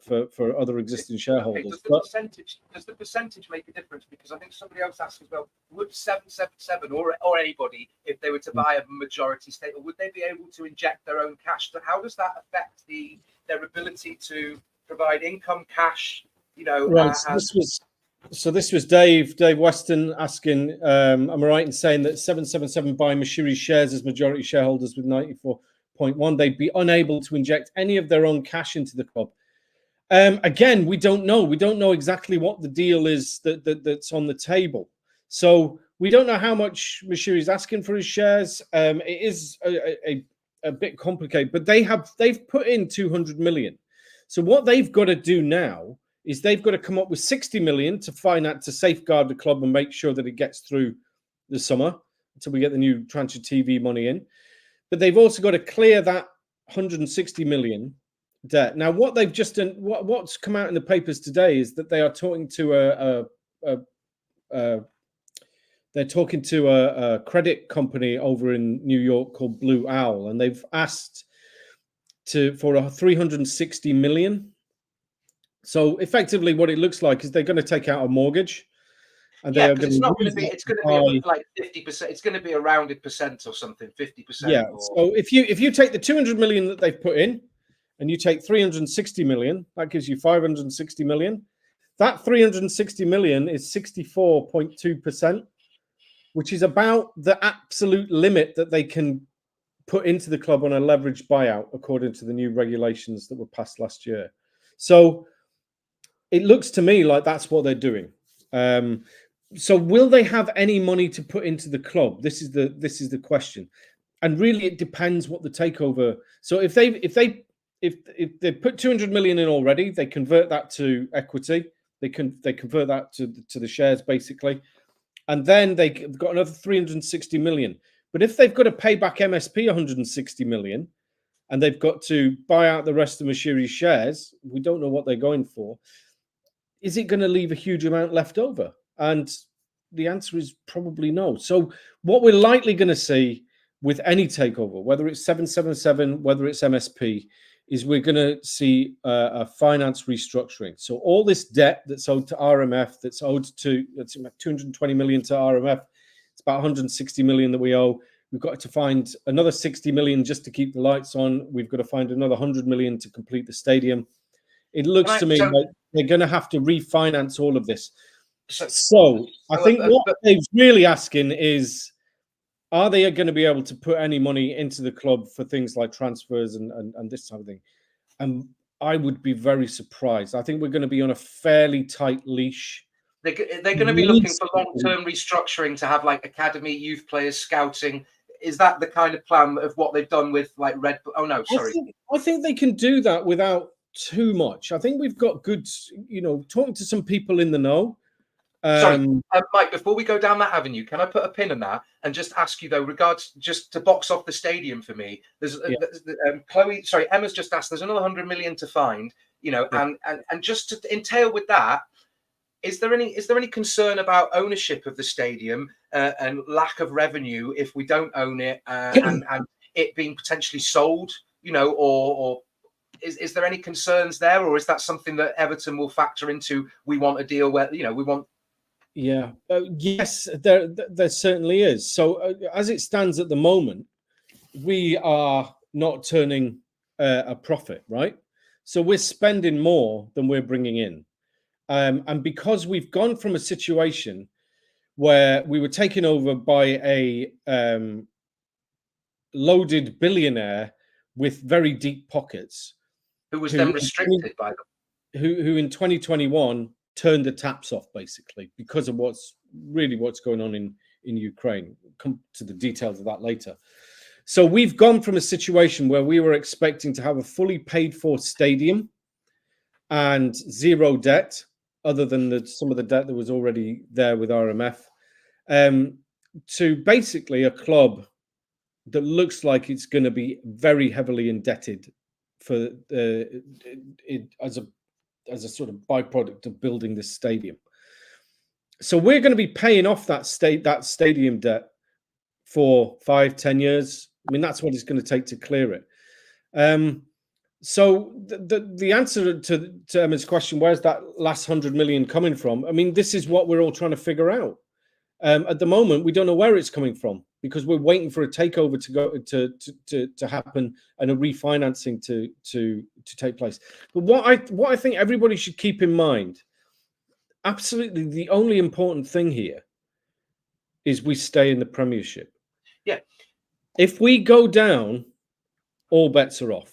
other existing shareholders. Does the percentage make a difference? Because I think somebody else asked as well, would 777 or anybody, if they were to buy a majority stake, would they be able to inject their own cash? So how does that affect their ability to provide income, cash? Right. So this was Dave Weston asking, am I right in saying that 777 buy Mashiri's shares as majority shareholders with 94.1, they'd be unable to inject any of their own cash into the club? Again, we don't know. We don't know exactly what the deal is that's on the table. So we don't know how much Mashiri's asking for his shares. It is a bit complicated, but they've put in 200 million. So what they've got to do now is they've got to come up with 60 million to safeguard the club and make sure that it gets through the summer until we get the new tranche of TV money in. But they've also got to clear that 160 million debt. Now, what they've just done, what's come out in the papers today is that they are talking to a credit company over in New York called Blue Owl, and they've asked for a 360 million. So effectively, what it looks like is they're going to take out a mortgage, and yeah, because it's not going to be. It's going to be like 50%. It's going to be a rounded percent or something, 50%. Yeah. So if you take the 200 million that they've put in, and you take 360 million, that gives you 560 million. That 360 million is 64.2%, which is about the absolute limit that they can put into the club on a leveraged buyout, according to the new regulations that were passed last year. So it looks to me like that's what they're doing. So will they have any money to put into the club? This is the question, and really it depends what the takeover. So if they put 200 million in already, they convert that to equity. They convert that to the shares basically, and then they've got another 360 million. But if they've got to pay back MSP 160 million, and they've got to buy out the rest of Mashiri's shares, we don't know what they're going for. Is it going to leave a huge amount left over? And the answer is probably no. So what we're likely going to see with any takeover, whether it's 777, whether it's MSP, is we're going to see a finance restructuring. So all this debt that's owed to RMF, that's 220 million to RMF, it's about 160 million that we owe. We've got to find another 60 million just to keep the lights on. We've got to find another 100 million to complete the stadium. It looks to me like they're going to have to refinance all of this. So I think what Dave's really asking is, are they going to be able to put any money into the club for things like transfers and this type of thing? And I would be very surprised. I think we're going to be on a fairly tight leash. They're going to be looking for long-term restructuring to have like academy youth players scouting. Is that the kind of plan of what they've done with like Red Bull? Oh no, sorry. I think they can do that without too much. I think we've got good, talking to some people in the know. Sorry, Mike, before we go down that avenue, can I put a pin in that and just ask you, though, just to box off the stadium for me? There's Emma's just asked, there's another 100 million to find, and just to entail with that, is there any concern about ownership of the stadium and lack of revenue if we don't own it and it being potentially sold, or is there any concerns there, or is that something that Everton will factor into? We want a deal where, we want. Yeah. Yes, there certainly is. So as it stands at the moment, we are not turning a profit, right? So we're spending more than we're bringing in. And because we've gone from a situation where we were taken over by a loaded billionaire with very deep pockets. Who was then restricted by them. Who in 2021 turned the taps off, basically, because of what's going on in Ukraine. We'll come to the details of that later. So we've gone from a situation where we were expecting to have a fully paid for stadium and zero debt other than some of the debt that was already there with RMF, to basically a club that looks like it's going to be very heavily indebted for as a sort of byproduct of building this stadium. So we're going to be paying off that stadium debt for 5-10 years. I mean, that's what it's going to take to clear it. So the answer to Emma's question, where's that last 100 million coming from? I mean, this is what we're all trying to figure out. At the moment, we don't know where it's coming from because we're waiting for a takeover to happen and a refinancing to take place. But what I think everybody should keep in mind, absolutely the only important thing here is we stay in the Premiership. Yeah. If we go down, all bets are off.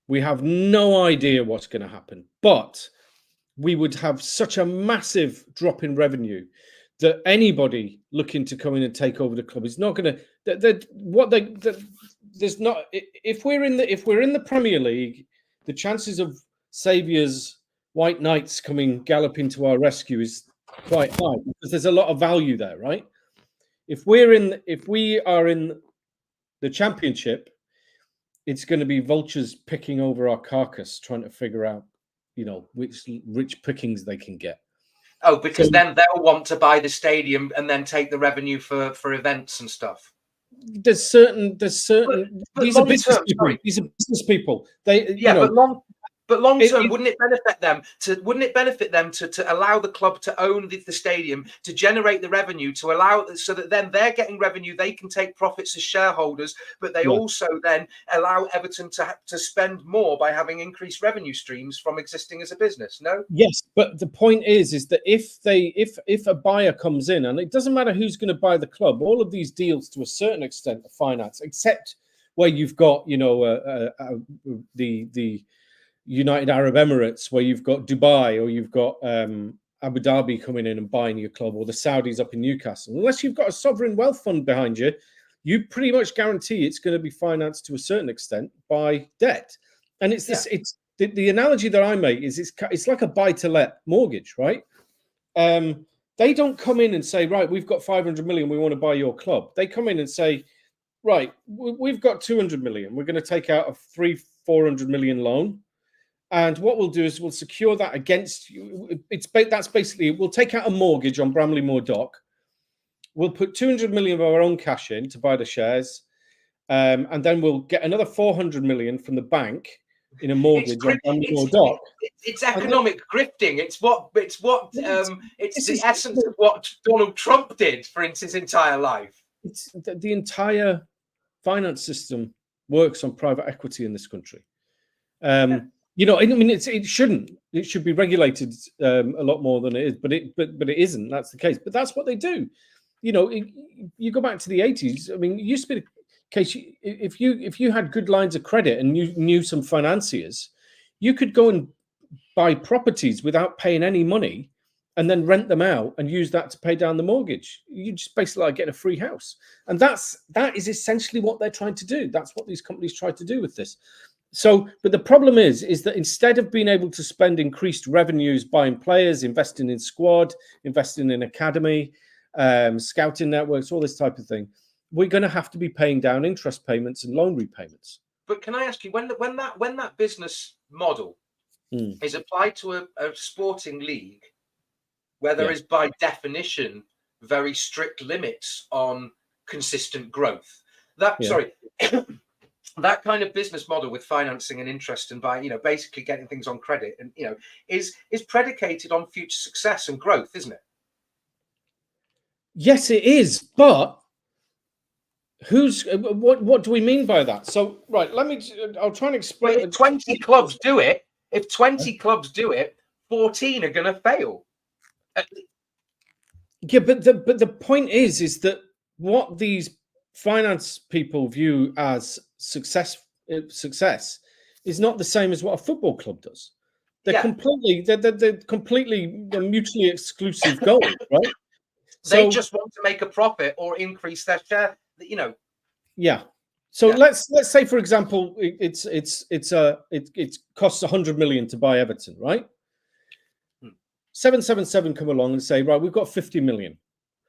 We have no idea what's going to happen, but we would have such a massive drop in revenue that anybody looking to come in and take over the club is not going to. There's not. If we're in the Premier League, the chances of saviours, white knights coming galloping to our rescue is quite high because there's a lot of value there, right? If we are in the Championship, it's going to be vultures picking over our carcass, trying to figure out, which rich pickings they can get. Oh, because then they'll want to buy the stadium and then take the revenue for events and stuff. There's certain. But these are business term, people. sorry. These are business people. They, But long term, wouldn't it benefit them to allow the club to own the stadium, to generate the revenue, to allow so that then they're getting revenue, they can take profits as shareholders, but they also then allow Everton to spend more by having increased revenue streams from existing as a business. No. Yes, but the point is that if a buyer comes in, and it doesn't matter who's going to buy the club, all of these deals to a certain extent are finance, except where you've got the United Arab Emirates, where you've got Dubai or you've got Abu Dhabi coming in and buying your club, or the Saudis up in Newcastle. Unless you've got a sovereign wealth fund behind you, you pretty much guarantee it's going to be financed to a certain extent by debt. And it's this. It's the analogy that I make is it's like a buy-to-let mortgage, right? They don't come in and say, right, we've got 500 million, we want to buy your club. They come in and say, right, we've got 200 million, we're going to take out a 300-400 million loan. And what we'll do is we'll secure that against you. That's basically, we'll take out a mortgage on Bramley Moor Dock. We'll put 200 million of our own cash in to buy the shares. And then we'll get another 400 million from the bank in a mortgage on Bramley Moor Dock. It's economic grifting. It's the essence of what Donald Trump did for his entire life. It's the entire finance system works on private equity in this country. I mean, it shouldn't. It should be regulated a lot more than it is, but it isn't. That's the case. But that's what they do. You go back to the 80s. I mean, it used to be the case. If you had good lines of credit and you knew some financiers, you could go and buy properties without paying any money, and then rent them out and use that to pay down the mortgage. You just basically like getting a free house, and that is essentially what they're trying to do. That's what these companies try to do with this. So, but the problem is that instead of being able to spend increased revenues buying players, investing in squad, investing in academy, scouting networks, all this type of thing, we're going to have to be paying down interest payments and loan repayments. But can I ask you, when that business model is applied to a sporting league, where there is by definition very strict limits on consistent growth, that kind of business model with financing and interest and by basically getting things on credit and is predicated on future success and growth, isn't it? Yes, it is. But what do we mean by that? So right, I'll try and explain. If 20 clubs do it, 14 are going to fail. Yeah, but the point is that what these finance people view as success is not the same as what a football club does. They're completely mutually exclusive goals, right? They just want to make a profit or increase their share. Yeah. So let's say, for example, it costs 100 million to buy Everton, right? 777 come along and say, right, we've got 50 million.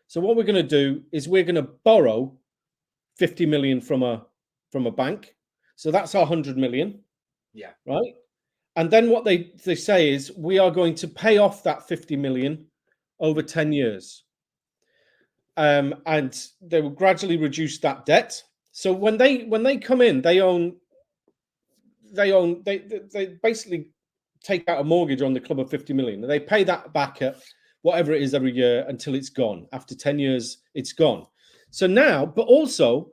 So what we're going to do is we're going to borrow 50 million from a bank. So that's our 100 million. Yeah. Right. And then what they say is we are going to pay off that 50 million over 10 years. And they will gradually reduce that debt. So when they come in, they basically take out a mortgage on the club of 50 million. And they pay that back at whatever it is every year until it's gone. After 10 years, it's gone. So now, but also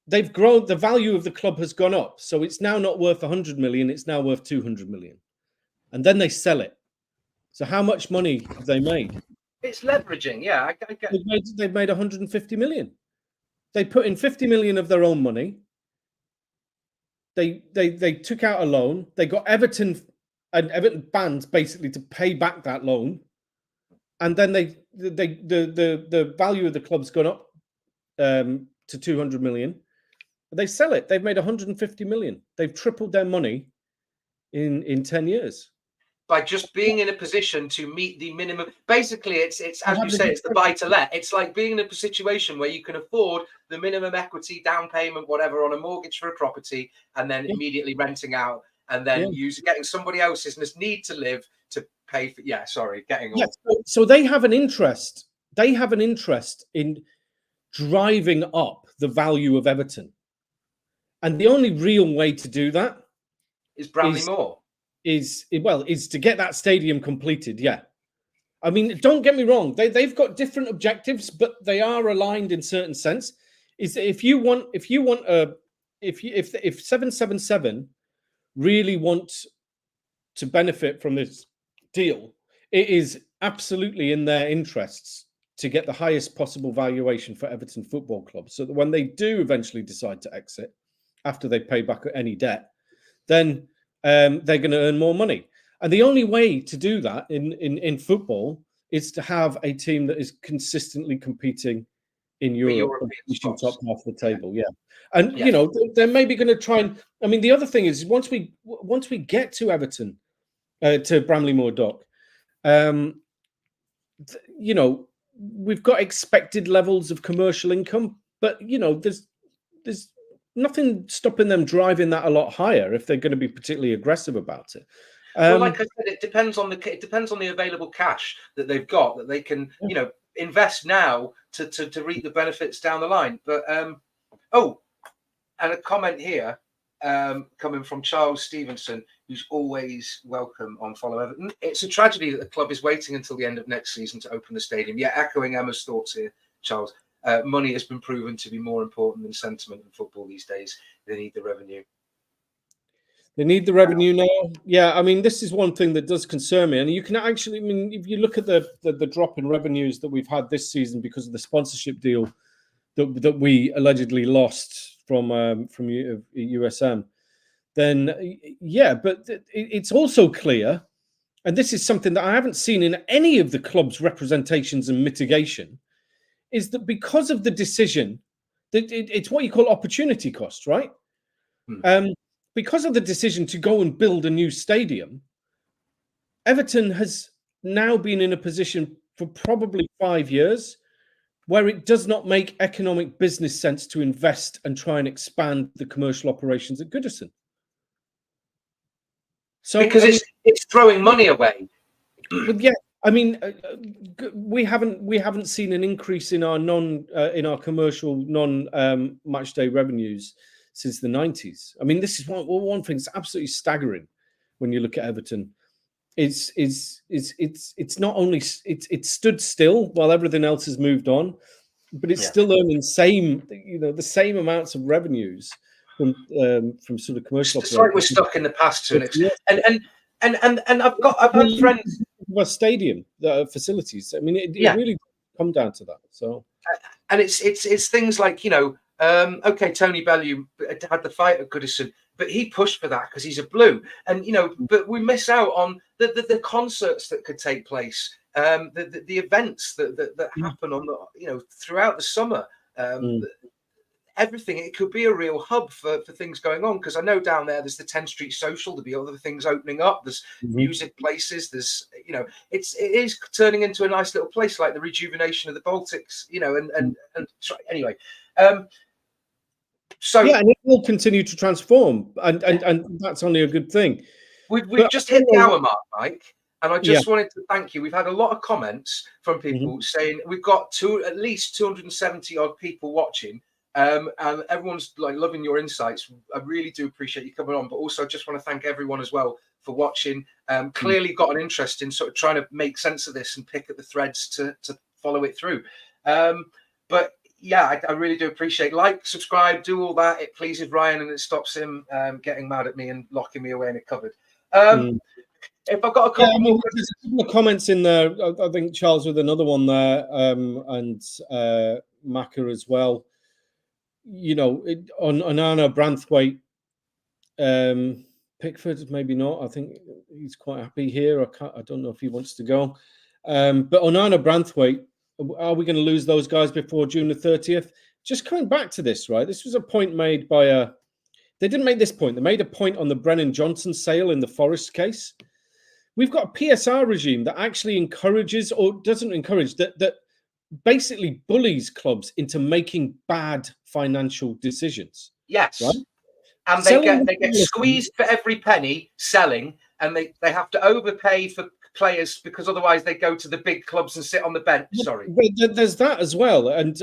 they've grown, the value of the club has gone up. So it's now not worth 100 million, it's now worth 200 million. And then they sell it. So how much money have they made? It's leveraging, yeah. I get. They've made 150 million. They put in 50 million of their own money. They took out a loan. They got Everton and Everton fans basically to pay back that loan, and then the value of the club's gone up to 200 million. They sell it. They've made 150 million. They've tripled their money in 10 years. By just being in a position to meet the minimum. Basically, it's as you say, it's the buy to let. It's like being in a situation where you can afford the minimum equity, down payment, whatever, on a mortgage for a property, and then immediately renting out, and then getting somebody else's need to live to pay for. Yeah, sorry, getting all. So they have an interest. They have an interest in driving up the value of Everton, and the only real way to do that is Bramley Moore. Is to get that stadium completed. Yeah, I mean, don't get me wrong. They've got different objectives, but they are aligned in certain sense. Is that if 777 really want to benefit from this deal, it is absolutely in their interests to get the highest possible valuation for Everton Football Club, so that when they do eventually decide to exit after they pay back any debt, then they're going to earn more money. And the only way to do that in football is to have a team that is consistently competing in Europe, top half of the table. Yeah. And you know, they're maybe going to try and, I mean, the other thing is once we get to Everton, to Bramley Moore Dock, you know, we've got expected levels of commercial income, but you know, there's nothing stopping them driving that a lot higher if they're going to be particularly aggressive about it. Well, like I said, it depends on the available cash that they've got, that they can, you know, invest now to reap the benefits down the line. But and a comment here coming from Charles Stevenson, who's always welcome on Follow Everton. It's a tragedy that the club is waiting until the end of next season to open the stadium. Yeah, echoing Emma's thoughts here, Charles. Money has been proven to be more important than sentiment in football these days. They need the revenue. They need the revenue now. Yeah, I mean, this is one thing that does concern me. And you can actually, I mean, if you look at the drop in revenues that we've had this season because of the sponsorship deal that we allegedly lost from USM, then yeah, but it's also clear, and this is something that I haven't seen in any of the club's representations and mitigation, is that because of the decision, that it's what you call opportunity cost, right? Because of the decision to go and build a new stadium, Everton has now been in a position for probably 5 years where it does not make economic business sense to invest and try and expand the commercial operations at Goodison. So because it's throwing money away. But yeah, I mean, we haven't seen an increase in our commercial match day revenues since the 90s. I mean, this is one thing that's absolutely staggering when you look at Everton. It's not only it's stood still while everything else has moved on, but it's still earning the same amounts of revenues from sort of commercial. It's like we're stuck in the past to an extent. And I've had friends. A stadium facilities. I mean, it really come down to that. So, and it's things like, you know, okay, Tony Bellew had the fight at Goodison, but he pushed for that because he's a Blue, and you know, but we miss out on the concerts that could take place, the events that happen on the, you know, throughout the summer. everything. It could be a real hub for things going on, because I know down there's the 10 Street Social, there'll be other things opening up, there's music places, there's, you know, it is turning into a nice little place, like the rejuvenation of the Baltics, you know, and anyway. So yeah, and it will continue to transform, and that's only a good thing. We've just hit the hour mark, Mike, and I just wanted to thank you. We've had a lot of comments from people saying we've got at least 270 odd people watching, and everyone's like loving your insights. I really do appreciate you coming on, but also I just want to thank everyone as well for watching. Clearly got an interest in sort of trying to make sense of this and pick at the threads to follow it through. But yeah, I really do appreciate. Like, subscribe, do all that. It pleases Ryan and it stops him getting mad at me and locking me away in a cupboard. If I've got a couple more, there's a couple of comments in there. I think Charles with another one there, and Maka as well. You know, on Anna Branthwaite, Pickford maybe not. I think he's quite happy here. I don't know if he wants to go. But on Anna Branthwaite, are we going to lose those guys before June the 30th? Just coming back to this, right? This was a point made by They didn't make this point. They made a point on the Brennan Johnson sale in the Forest case. We've got a PSR regime that actually encourages, or doesn't encourage, that basically bullies clubs into making bad financial decisions. Yes. Right? And they get squeezed for every penny selling, and they have to overpay for players because otherwise they go to the big clubs and sit on the bench. Sorry. But there's that as well. And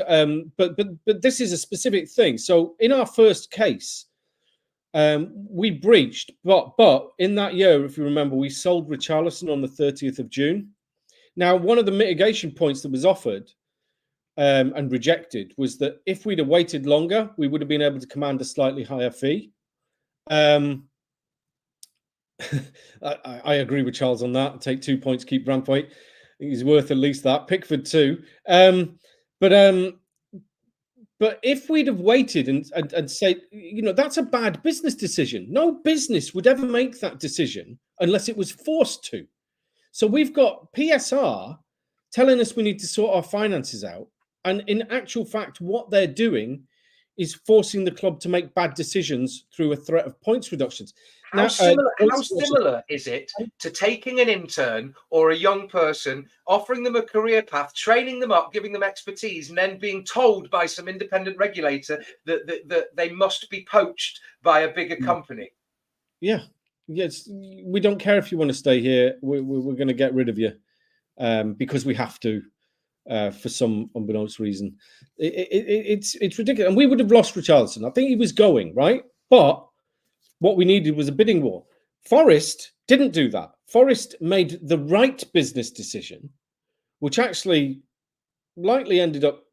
but this is a specific thing. So in our first case, we breached, but in that year, if you remember, we sold Richarlison on the 30th of June. Now, one of the mitigation points that was offered and rejected was that if we'd have waited longer, we would have been able to command a slightly higher fee. I agree with Charles on that. Take 2 points, keep Branthwaite. He's worth at least that. Pickford too. But if we'd have waited and say, you know, that's a bad business decision. No business would ever make that decision unless it was forced to. So we've got PSR telling us we need to sort our finances out. And in actual fact, what they're doing is forcing the club to make bad decisions through a threat of points reductions. How similar is it to taking an intern or a young person, offering them a career path, training them up, giving them expertise, and then being told by some independent regulator that they must be poached by a bigger company? Yeah. Yes. We don't care if you want to stay here. We're going to get rid of you because we have to. For some unbeknownst reason, it's ridiculous, and we would have lost Richarlison. I think he was going right, but what we needed was a bidding war. Forest didn't do that. Forest made the right business decision, which actually likely ended up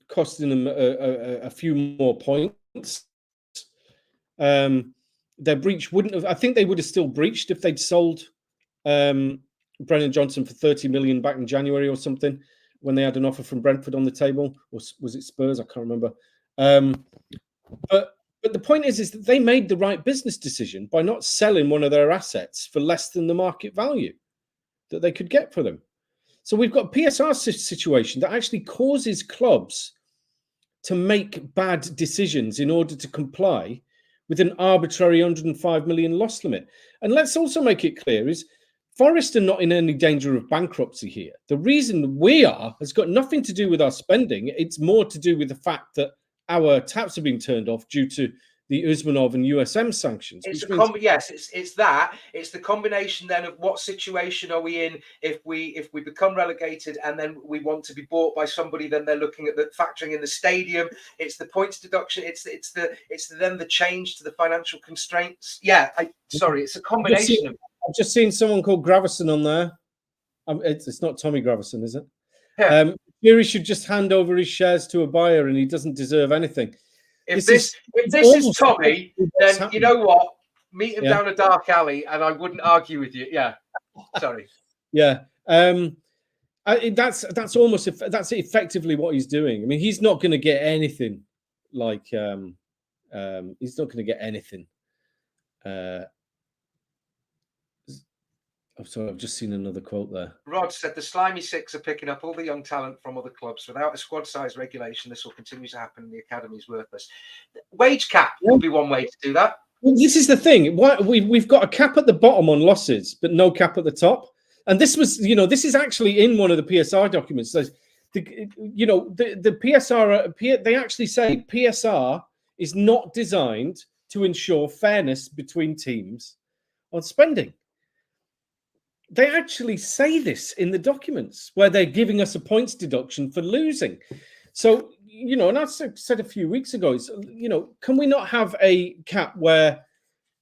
costing them a few more points. Their breach wouldn't have. I think they would have still breached if they'd sold Brennan Johnson for 30 million back in January or something, when they had an offer from Brentford on the table, or was it Spurs? I can't remember. But the point is that they made the right business decision by not selling one of their assets for less than the market value that they could get for them. So we've got a PSR situation that actually causes clubs to make bad decisions in order to comply with an arbitrary 105 million loss limit. And let's also make it clear is Forest are not in any danger of bankruptcy here. The reason we are has got nothing to do with our spending. It's more to do with the fact that our taps have been turned off due to the Usmanov and USM sanctions. It's it's the combination then of what situation are we in if we become relegated and then we want to be bought by somebody, then they're looking at the factoring in the stadium. It's the points deduction. It's then the change to the financial constraints. Yeah, it's a combination of. I've just seen someone called Gravison on there. It's not Tommy Gravison, is it? Yeah. Fury should just hand over his shares to a buyer, and he doesn't deserve anything. If this is Tommy, then you know what? Meet him down a dark alley, and I wouldn't argue with you. Yeah, sorry. Yeah, that's effectively what he's doing. I mean, he's not going to get anything like he's not going to get anything. I'm sorry, I've just seen another quote there. Rod said the Slimy Six are picking up all the young talent from other clubs. Without a squad size regulation, this will continue to happen and the academy is worthless. Wage cap would be one way to do that. Well, this is the thing. We've got a cap at the bottom on losses, but no cap at the top. And this was, this is actually in one of the PSR documents. So, the PSR, they actually say PSR is not designed to ensure fairness between teams on spending. They actually say this in the documents where they're giving us a points deduction for losing. So, and I said a few weeks ago, can we not have a cap where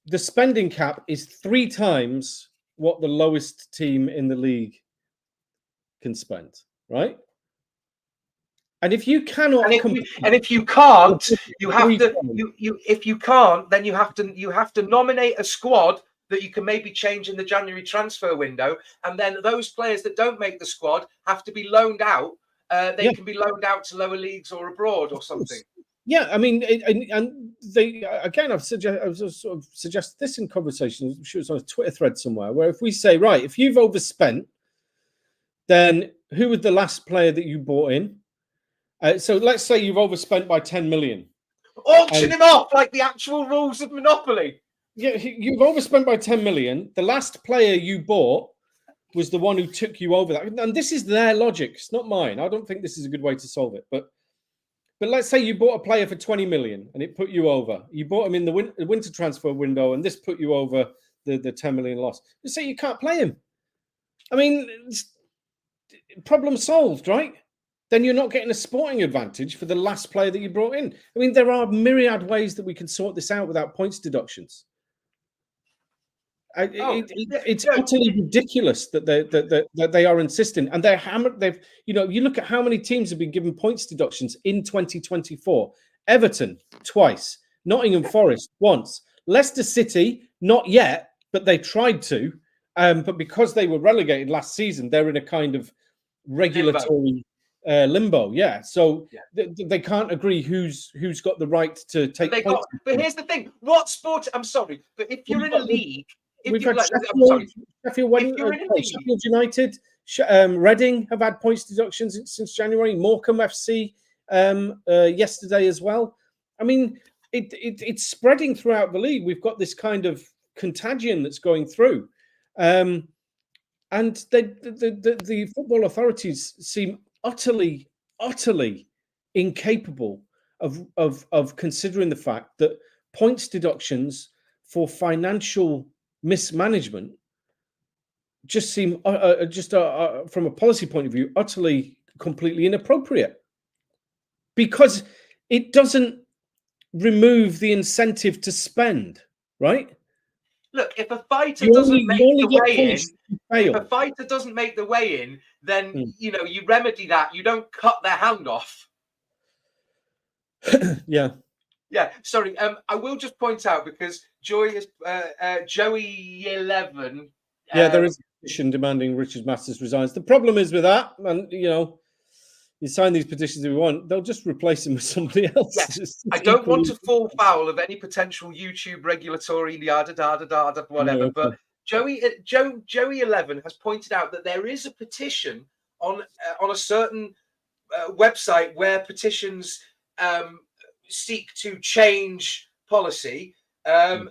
the spending cap is 3 times what the lowest team in the league can spend, right? And if you cannot, and if you can't, you have to. If you can't, then you have to nominate a squad that you can maybe change in the January transfer window, and then those players that don't make the squad have to be loaned out. They can be loaned out to lower leagues or abroad or something. Yeah, I mean, and they again, I've sort of suggested this in conversations. I'm sure it's on a Twitter thread somewhere where if we say, right, if you've overspent, then who was the last player that you bought in? So let's say you've overspent by 10 million. Auction him off like the actual rules of Monopoly. Yeah, you've overspent by 10 million. The last player you bought was the one who took you over that. And this is their logic. It's not mine. I don't think this is a good way to solve it. But let's say you bought a player for 20 million and it put you over. You bought him in the winter transfer window and this put you over the 10 million loss. You say you can't play him. I mean, problem solved, right? Then you're not getting a sporting advantage for the last player that you brought in. I mean, there are myriad ways that we can sort this out without points deductions. It's utterly ridiculous that they are insisting, and they've you look at how many teams have been given points deductions in 2024. Everton twice, Nottingham Forest once, Leicester City not yet, but they tried to, but because they were relegated last season, they're in a kind of regulatory limbo. Yeah, so they can't agree who's got the right to take points. But here's the thing: what sport? I'm sorry, but if you're in a league. We've had Sheffield United, Reading have had points deductions since January. Morecambe FC yesterday as well. I mean, it's spreading throughout the league. We've got this kind of contagion that's going through, and the football authorities seem utterly incapable of considering the fact that points deductions for financial mismanagement just seem from a policy point of view utterly completely inappropriate, because it doesn't remove the incentive to spend, right? Look, if a fighter doesn't make the weigh in, then you remedy that. You don't cut their hand off. Yeah. Yeah, sorry. I will just point out, because Joey 11. There is a petition demanding Richard Masters resigns. The problem is with that, and you sign these petitions if you want, they'll just replace him with somebody else. Yes. I don't want to fall foul of any potential YouTube regulatory whatever. But Joey 11 has pointed out that there is a petition on a certain website where petitions seek to change policy, and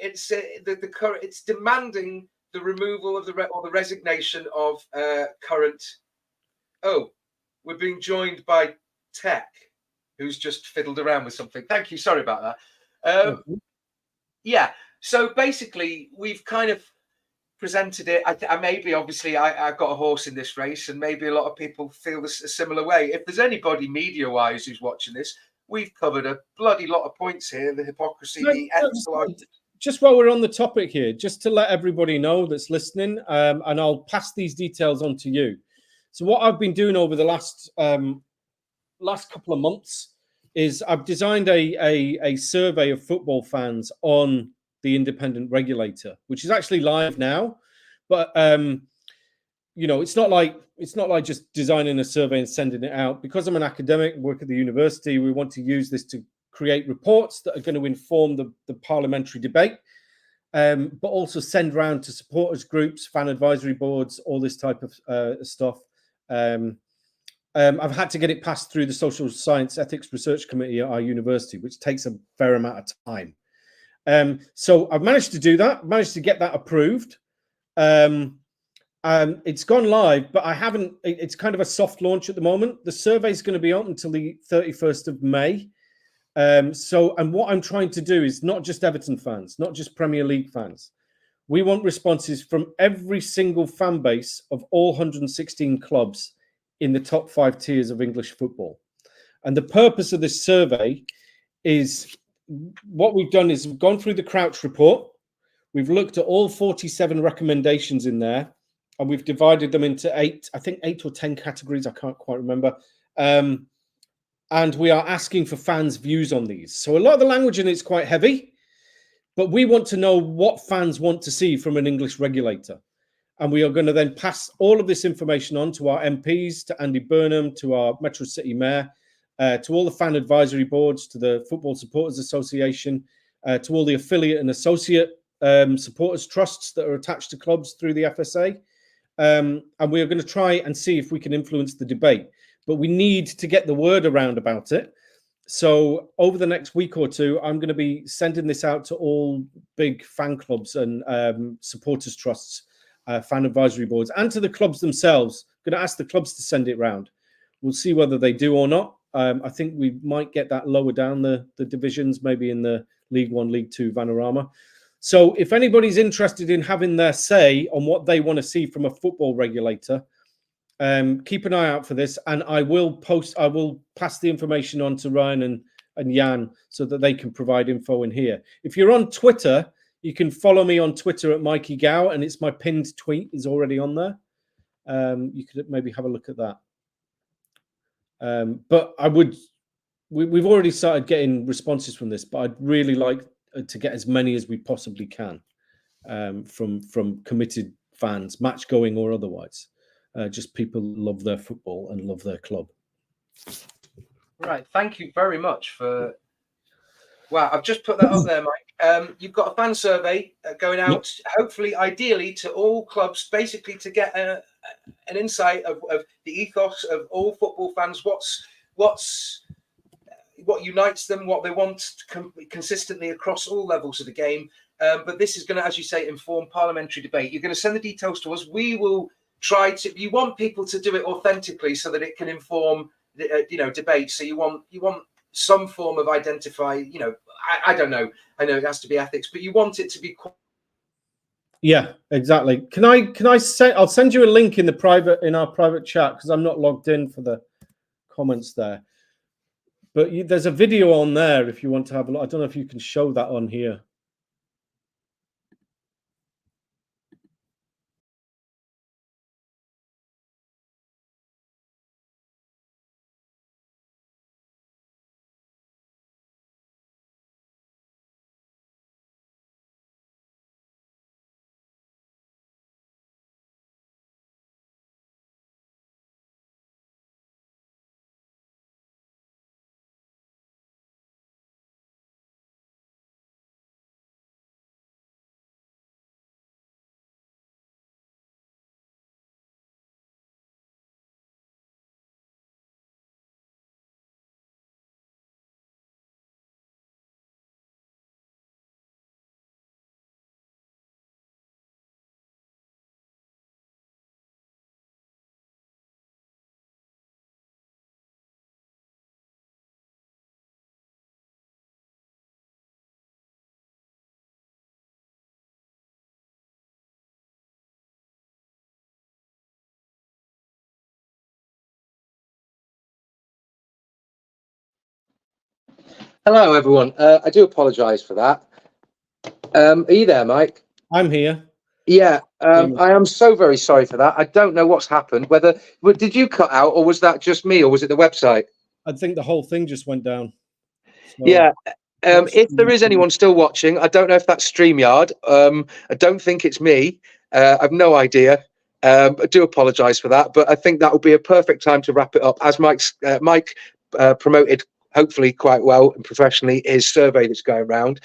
it's it's demanding the removal of the resignation of current. Oh, we're being joined by Tech, who's just fiddled around with something. Thank you. Sorry about that. Yeah. So basically, we've kind of presented it. Obviously, I've got a horse in this race, and maybe a lot of people feel this a similar way. If there's anybody media-wise who's watching this, we've covered a bloody lot of points here. The hypocrisy, the ethical. Just while we're on the topic here, just to let everybody know that's listening, and I'll pass these details on to you. So what I've been doing over the last couple of months is I've designed a survey of football fans on the independent regulator, which is actually live now. But it's not like just designing a survey and sending it out. Because I'm an academic, work at the university, we want to use this to create reports that are going to inform the parliamentary debate. but also send round to supporters groups, fan advisory boards, all this type of stuff. I've had to get it passed through the Social Science Ethics Research Committee at our university, which takes a fair amount of time. So I've managed to do that, managed to get that approved. It's gone live, but I haven't, it's kind of a soft launch at the moment. The survey is going to be open until the 31st of May. And what I'm trying to do is not just Everton fans, not just Premier League fans. We want responses from every single fan base of all 116 clubs in the top 5 tiers of English football. And the purpose of this survey is, what we've done is we've gone through the Crouch report. We've looked at all 47 recommendations in there, and we've divided them into 8 or 10 categories. I can't quite remember. And we are asking for fans' views on these. So a lot of the language in it's quite heavy, but we want to know what fans want to see from an English regulator. And we are going to then pass all of this information on to our MPs, to Andy Burnham, to our Metro City Mayor, to all the fan advisory boards, to the Football Supporters Association, to all the affiliate and associate supporters trusts that are attached to clubs through the FSA. And we are going to try and see if we can influence the debate. But we need to get the word around about it. So over the next week or two, I'm going to be sending this out to all big fan clubs and supporters trusts, fan advisory boards, and to the clubs themselves. I'm going to ask the clubs to send it round. We'll see whether they do or not. I think we might get that lower down the divisions, maybe in the League One, League Two, Vanarama. So if anybody's interested in having their say on what they want to see from a football regulator, keep an eye out for this, and I will pass the information on to Ryan and Jan so that they can provide info in here. If you're on Twitter, you can follow me on Twitter at Mikey Gow, and it's my pinned tweet is already on there. You could maybe have a look at that. But we've already started getting responses from this, but I'd really like to get as many as we possibly can from committed fans, match going or otherwise. Just people love their football and love their club. Right. Thank you very much for. Wow, I've just put that up there, Mike. You've got a fan survey going out, hopefully, ideally, to all clubs, basically to get an insight of the ethos of all football fans. What unites them, what they want consistently across all levels of the game. But this is going to, as you say, inform parliamentary debate. You're going to send the details to us. We will try to. You want people to do it authentically so that it can inform, debate. So you want some form of identify. I don't know. I know it has to be ethics, but you want it to be. Yeah, exactly. Can I say? I'll send you a link in our private chat because I'm not logged in for the comments there. But there's a video on there if you want to have a look. I don't know if you can show that on here. Hello, everyone. I do apologise for that. Are you there, Mike? I'm here. Yeah, I am so very sorry for that. I don't know what's happened. Did you cut out, or was that just me, or was it the website? I think the whole thing just went down. So, yeah. If there is anyone still watching, I don't know if that's StreamYard. I don't think it's me. I've no idea. I do apologise for that, but I think that would be a perfect time to wrap it up. As Mike promoted, hopefully quite well and professionally, his survey that's going around.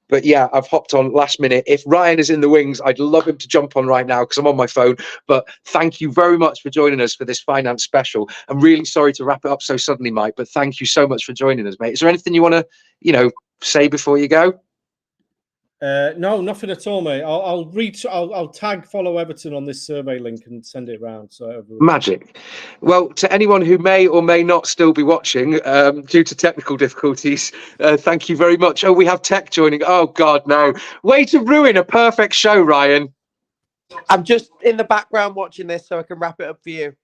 But yeah, I've hopped on last minute. If Ryan is in the wings, I'd love him to jump on right now because I'm on my phone. But thank you very much for joining us for this finance special. I'm really sorry to wrap it up so suddenly, Mike, but thank you so much for joining us, mate. Is there anything you want to, say before you go? No, nothing at all, mate. I'll tag follow Everton on this survey link and send it around. So everyone... Magic. Well, to anyone who may or may not still be watching due to technical difficulties, thank you very much. Oh, we have tech joining. Oh God, no! Way to ruin a perfect show, Ryan. I'm just in the background watching this so I can wrap it up for you.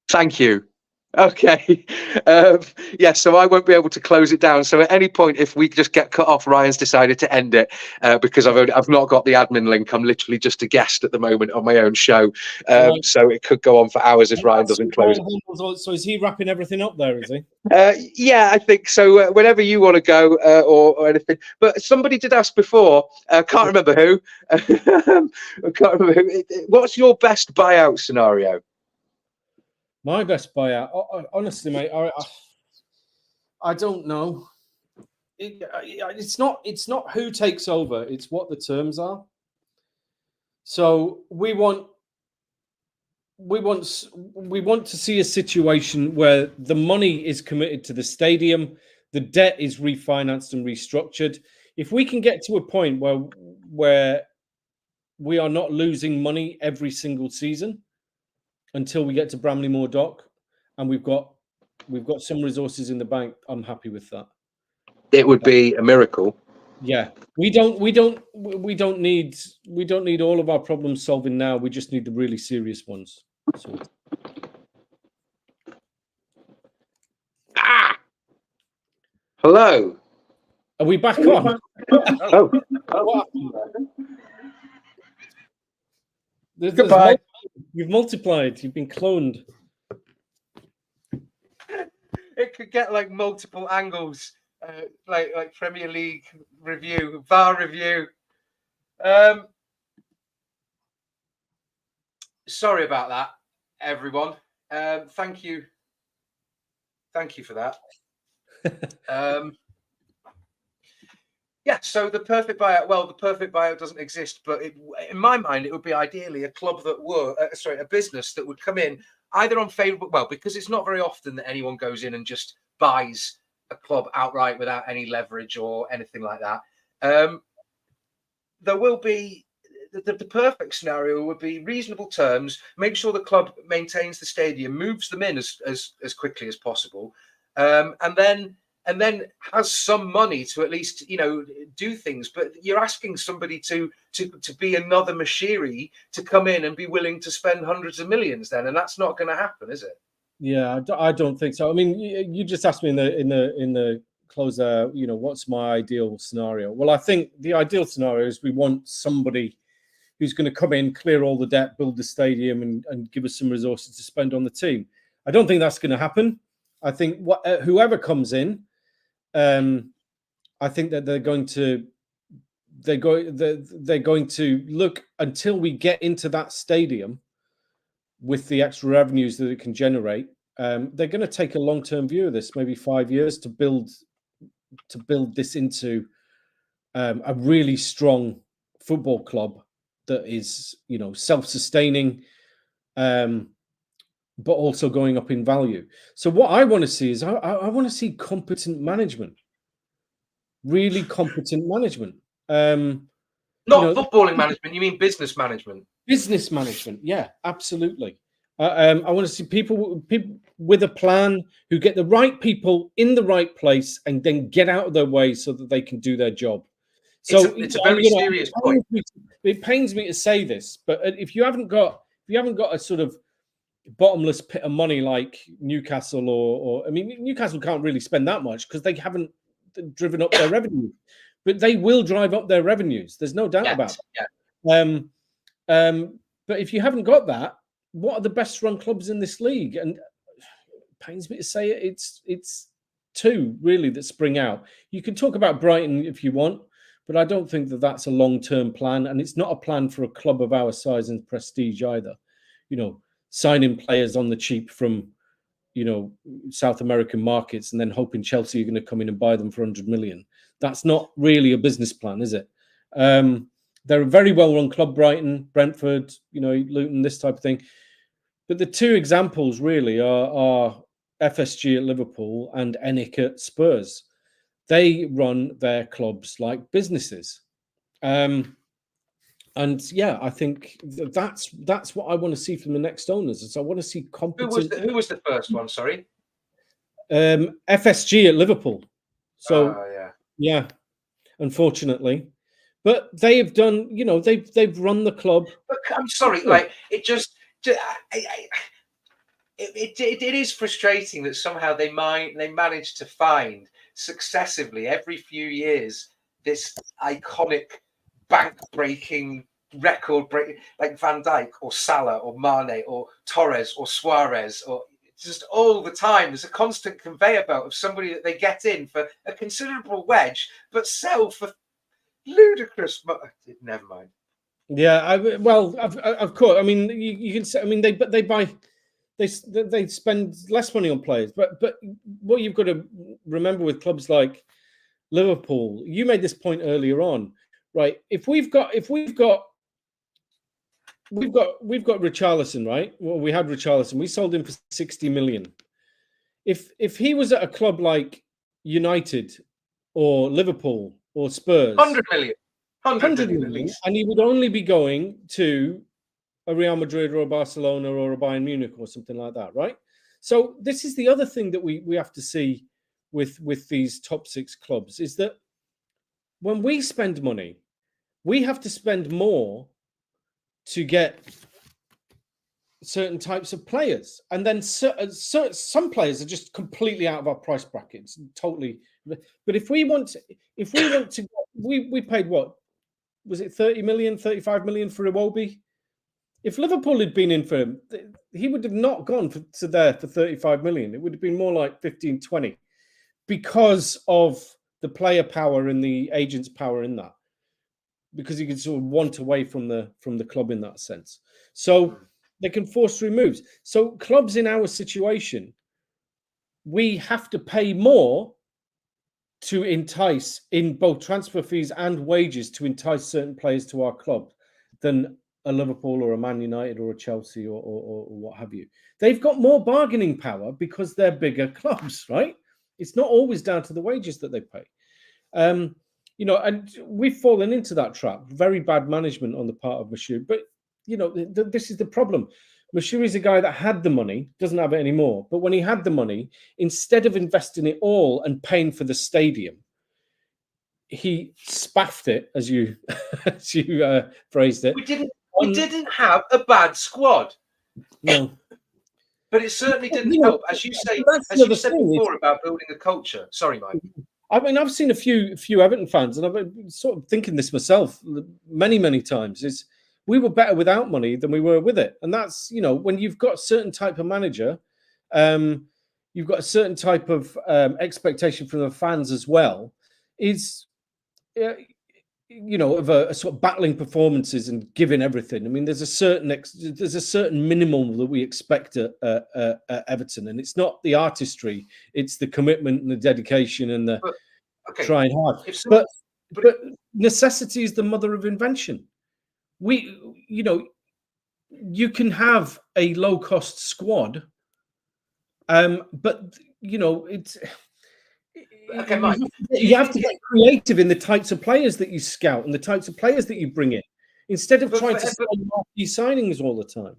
Thank you. Okay. Yeah, so I won't be able to close it down. So at any point, if we just get cut off, Ryan's decided to end it because I've not got the admin link. I'm literally just a guest at the moment on my own show. So it could go on for hours if Ryan doesn't close it. So is he wrapping everything up there, is he? Yeah, I think so. Whenever you want to go or anything. But somebody did ask before, can't remember who. I can't remember who. What's your best buyout scenario? My best buyout, honestly, mate, I don't know. It's not who takes over; it's what the terms are. So we want to see a situation where the money is committed to the stadium, the debt is refinanced and restructured. If we can get to a point where we are not losing money every single season until we get to Bramley Moor Dock, and we've got some resources in the bank, I'm happy with that. It would be a miracle. Yeah, we don't need all of our problems solving now. We just need the really serious ones. So. Hello. Are we back on? Oh. What happened there? Goodbye. You've multiplied. You've been cloned. It could get like multiple angles, like Premier League review, VAR review. Sorry about that, everyone. Thank you for that. Yeah, so the perfect buyout. Well, the perfect buyout doesn't exist, but in my mind, it would be ideally a club that a business that would come in either on favourable. Well, because it's not very often that anyone goes in and just buys a club outright without any leverage or anything like that. There will be the perfect scenario would be reasonable terms. Make sure the club maintains the stadium, moves them in as quickly as possible, and then has some money to at least do things. But you're asking somebody to be another Mashiri to come in and be willing to spend hundreds of millions then, and that's not going to happen, is it? Yeah, I don't think so. I mean, you just asked me in the closer, what's my ideal scenario? Well, I think the ideal scenario is we want somebody who's going to come in, clear all the debt, build the stadium, and give us some resources to spend on the team. I don't think that's going to happen. I think whoever comes in, I think that they're going to look until we get into that stadium with the extra revenues that it can generate. They're going to take a long-term view of this, maybe 5 years, to build this into a really strong football club that is, self-sustaining, but also going up in value. So what I want to see is I want to see competent management, really competent management. Not footballing management. You mean business management? Business management, yeah, absolutely. I want to see people with a plan who get the right people in the right place and then get out of their way so that they can do their job. So it's a very serious point. It pains me to say this, but if you haven't got a sort of bottomless pit of money like Newcastle or I mean, Newcastle can't really spend that much because they haven't driven up their revenue, but they will drive up their revenues. There's no doubt about that. Yeah. But if you haven't got that, what are the best run clubs in this league? And it pains me to say it, it's two really that spring out. You can talk about Brighton if you want, but I don't think that that's a long-term plan, and it's not a plan for a club of our size and prestige either. Signing players on the cheap from, South American markets and then hoping Chelsea are going to come in and buy them for 100 million. That's not really a business plan, is it? They're a very well-run club, Brighton, Brentford, Luton, this type of thing. But the two examples really are FSG at Liverpool and ENIC at Spurs. They run their clubs like businesses. And yeah, I think that's what I want to see from the next owners. Is I want to see competent. Who was the first one? Sorry, FSG at Liverpoole. So yeah, unfortunately, but they have done. They've run the club. But I'm sorry, like it just. It is frustrating that somehow they manage to find successively every few years this iconic bank-breaking, record-breaking, like Van Dijk or Salah or Mane or Torres or Suarez, or just all the time there's a constant conveyor belt of somebody that they get in for a considerable wedge but sell for ludicrous. Never mind. Yeah, of course. I mean, you can say. I mean, they buy. They spend less money on players, but what you've got to remember with clubs like Liverpool, you made this point earlier on, right? If we've got Richarlison, right? Well, we had Richarlison. We sold him for 60 million. If he was at a club like United or Liverpool or Spurs, 100 million. 100 million at least, and he would only be going to a Real Madrid or a Barcelona or a Bayern Munich or something like that, right? So this is the other thing that we have to see with these top six clubs is that when we spend money, we have to spend more to get certain types of players, and then some players are just completely out of our price brackets, totally. But if we want to, we paid what was it, 30 million, 35 million for Iwobi? If Liverpool had been in for him, he would have not gone to there for 35 million. It would have been more like 15, 20 because of the player power and the agent's power in that. Because you can sort of want away from the club in that sense. So they can force through moves. So clubs in our situation, we have to pay more to entice in both transfer fees and wages to entice certain players to our club than a Liverpool or a Man United or a Chelsea or what have you. They've got more bargaining power because they're bigger clubs, right? It's not always down to the wages that they pay. And we've fallen into that trap. Very bad management on the part of Mashiri. But, this is the problem. Mashiri's a guy that had the money, doesn't have it anymore. But when he had the money, instead of investing it all and paying for the stadium, he spaffed it, as you phrased it. We didn't have a bad squad. No. But it certainly didn't help, as you said before about building a culture. Sorry, Mike. I mean, I've seen a few Everton fans, and I've been sort of thinking this myself many, many times, is we were better without money than we were with it. And that's, when you've got a certain type of manager, you've got a certain type of expectation from the fans as well, is, of a sort of battling performances and giving everything. I mean, there's a certain minimum that we expect at Everton, and it's not the artistry, it's the commitment and the dedication and the trying hard. But necessity is the mother of invention. You can have a low cost squad, but it's. Okay, Mike. You have to get creative in the types of players that you scout and the types of players that you bring in, instead of trying to sign marquee signings all the time.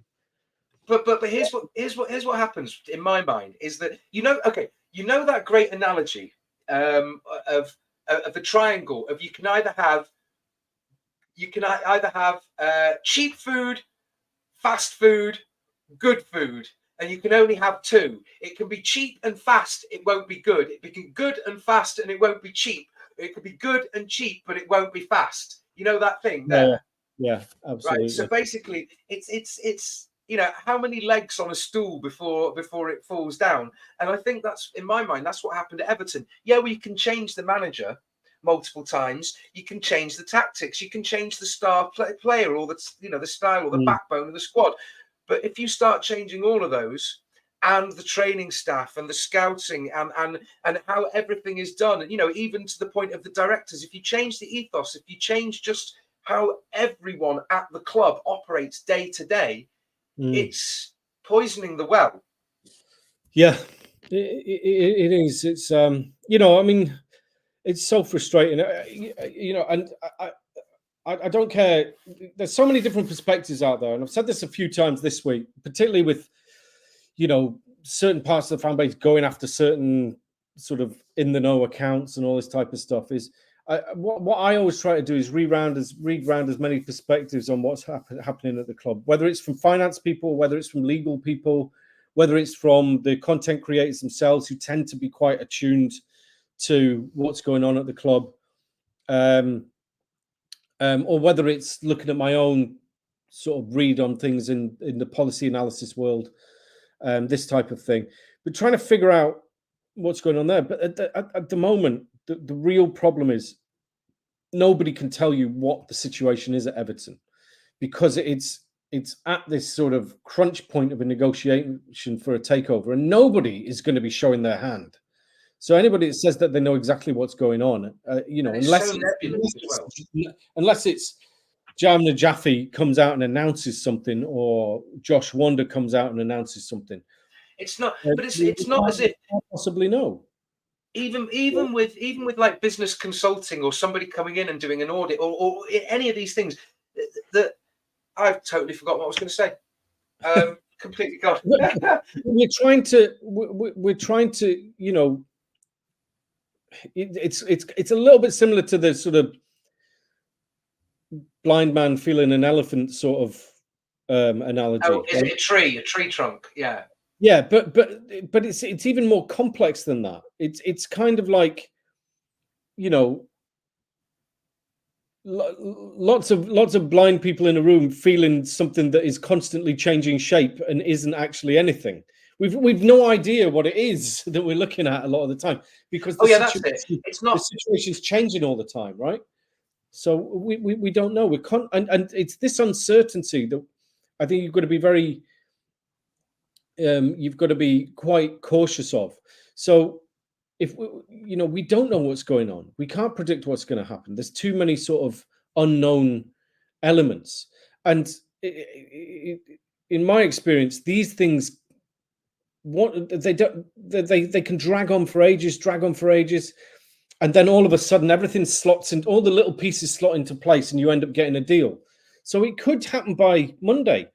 But here's what happens in my mind is that that great analogy of the triangle of you can either have cheap food, fast food, good food. And you can only have two. It can be cheap and fast, it won't be good. It can be good and fast, and it won't be cheap. It could be good and cheap, but it won't be fast. You know that thing there? Yeah, absolutely. Right. So basically, it's how many legs on a stool before it falls down. And I think that's, in my mind, that's what happened at Everton. Yeah, we can change the manager multiple times. You can change the tactics. You can change the star player or the style or the backbone of the squad. But if you start changing all of those and the training staff and the scouting and how everything is done. And, even to the point of the directors, if you change the ethos, if you change just how everyone at the club operates day to day, it's poisoning the well. Yeah, it is. It's, I mean, it's so frustrating, and I don't care. There's so many different perspectives out there. And I've said this a few times this week, particularly with, certain parts of the fan base going after certain sort of in the know accounts and all this type of stuff is what I always try to do is read round as many perspectives on what's happening at the club, whether it's from finance people, whether it's from legal people, whether it's from the content creators themselves who tend to be quite attuned to what's going on at the club, or whether it's looking at my own sort of read on things in the policy analysis world, this type of thing, but trying to figure out what's going on there. But at the moment, the real problem is nobody can tell you what the situation is at Everton, because it's at this sort of crunch point of a negotiation for a takeover, and nobody is going to be showing their hand. So anybody that says that they know exactly what's going on, unless it's Jamna Jaffe comes out and announces something, or Josh Wanda comes out and announces something. It's not, but it's not as if possibly no. Even with like business consulting or somebody coming in and doing an audit or any of these things, that I've totally forgot what I was going to say. Completely gone. We're trying to, it's a little bit similar to the sort of blind man feeling an elephant sort of analogy. Oh, is it a tree trunk? Yeah. Yeah, but it's even more complex than that. It's kind of like, lots of blind people in a room feeling something that is constantly changing shape and isn't actually anything. We've no idea what it is that we're looking at a lot of the time, because that's it. It's not, the situation's changing all the time, right? So we don't know. And it's this uncertainty that I think you've got to be very you've got to be quite cautious of. So if we don't know what's going on, we can't predict what's going to happen. There's too many sort of unknown elements, and in my experience, these things, they can drag on for ages, and then all of a sudden everything slots in, all the little pieces slot into place, and you end up getting a deal. So it could happen by Monday.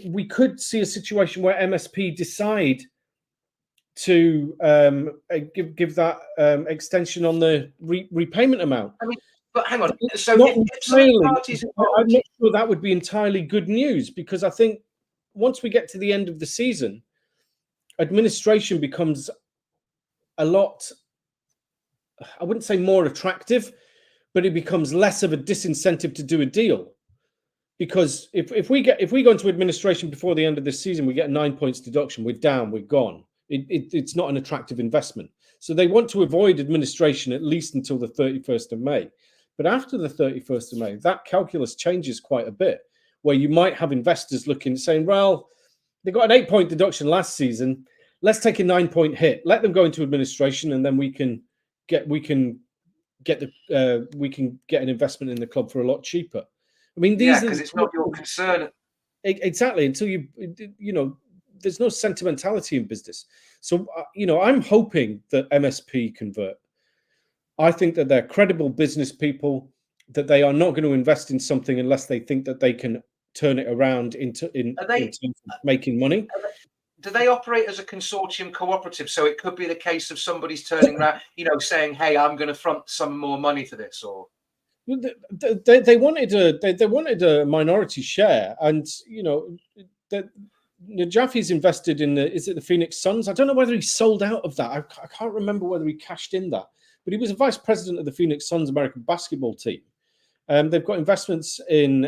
We could see a situation where MSP decide to give that extension on the repayment amount. I mean, but hang on. So I'm not sure that would be entirely good news, because I think once we get to the end of the season, administration becomes a lot, I wouldn't say more attractive, but it becomes less of a disincentive to do a deal. Because if we go into administration before the end of this season, we get a 9 points deduction, we're down, we're gone. It's not an attractive investment. So they want to avoid administration at least until the 31st of May. But after the 31st of May, that calculus changes quite a bit, where you might have investors looking, saying, well, they got an 8-point deduction last season, let's take a 9-point hit, let them go into administration, and then we can get an investment in the club for a lot cheaper. I mean, because it's not your concern. Exactly, until there's no sentimentality in business. So, I'm hoping that MSP convert. I think that they're credible business people, that they are not going to invest in something unless they think that they can turn it around in terms of making money. Do they operate as a consortium cooperative? So it could be the case of somebody's turning around, saying, hey, I'm going to front some more money for this, or... They wanted a minority share, and Jaffe's invested in the Phoenix Suns. I don't know whether he sold out of that. I can't remember whether he cashed in that, but he was a vice president of the Phoenix Suns American basketball team. They've got investments in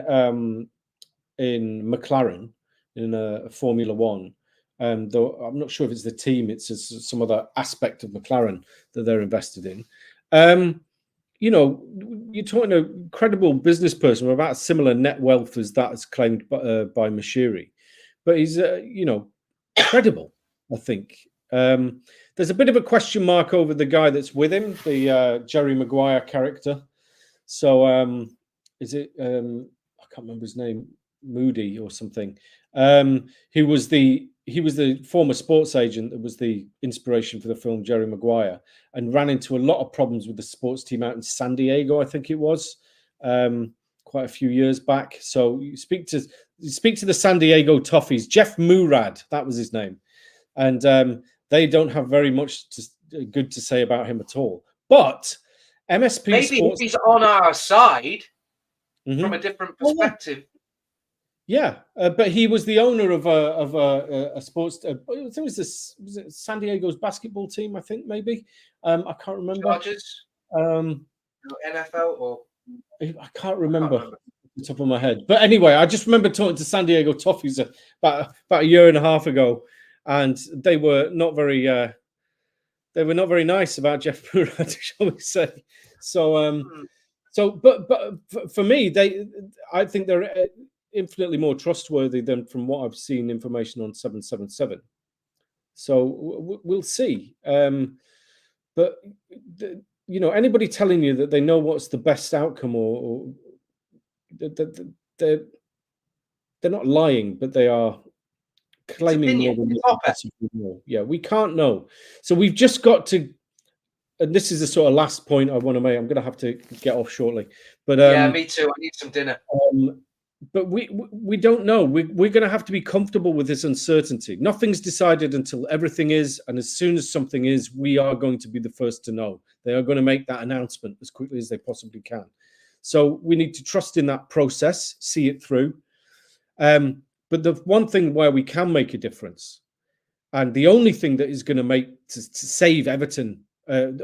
McLaren, in a Formula One. Though I'm not sure if it's the team, it's some other aspect of McLaren that they're invested in. You're talking a credible business person with about a similar net wealth as that is claimed by Mashiri, but he's credible. I think. There's a bit of a question mark over the guy that's with him, the Jerry Maguire character. So is it? I can't remember his name, Moody or something. He was the former sports agent that was the inspiration for the film Jerry Maguire, and ran into a lot of problems with the sports team out in San Diego, I think it was, quite a few years back. So you speak to the San Diego Toffees, Jeff Murad, that was his name, and they don't have very much good to say about him at all. But MSP maybe Sports, he's on our side from a different perspective. Yeah, but he was the owner of a sports. I think it was it San Diego's basketball team? I think maybe. I can't remember. Chargers, NFL, or I can't remember off the top of my head. But anyway, I just remember talking to San Diego Toffees about a year and a half ago, and they were not very nice about Jeff Murad, shall we say? So, but for me, I think they're infinitely more trustworthy than from what I've seen information on 777. So we'll see. But anybody telling you that they know what's the best outcome, or they're not lying, but they are claiming more than possibly know. Yeah, we can't know. So we've just got to. And this is the sort of last point I want to make. I'm going to have to get off shortly. But yeah, me too. I need some dinner. But we don't know. We're going to have to be comfortable with this uncertainty. Nothing's decided until everything is, and as soon as something is, we are going to be the first to know. They are going to make that announcement as quickly as they possibly can. So we need to trust in that process, see it through. But the one thing where we can make a difference, and the only thing that is going to save Everton,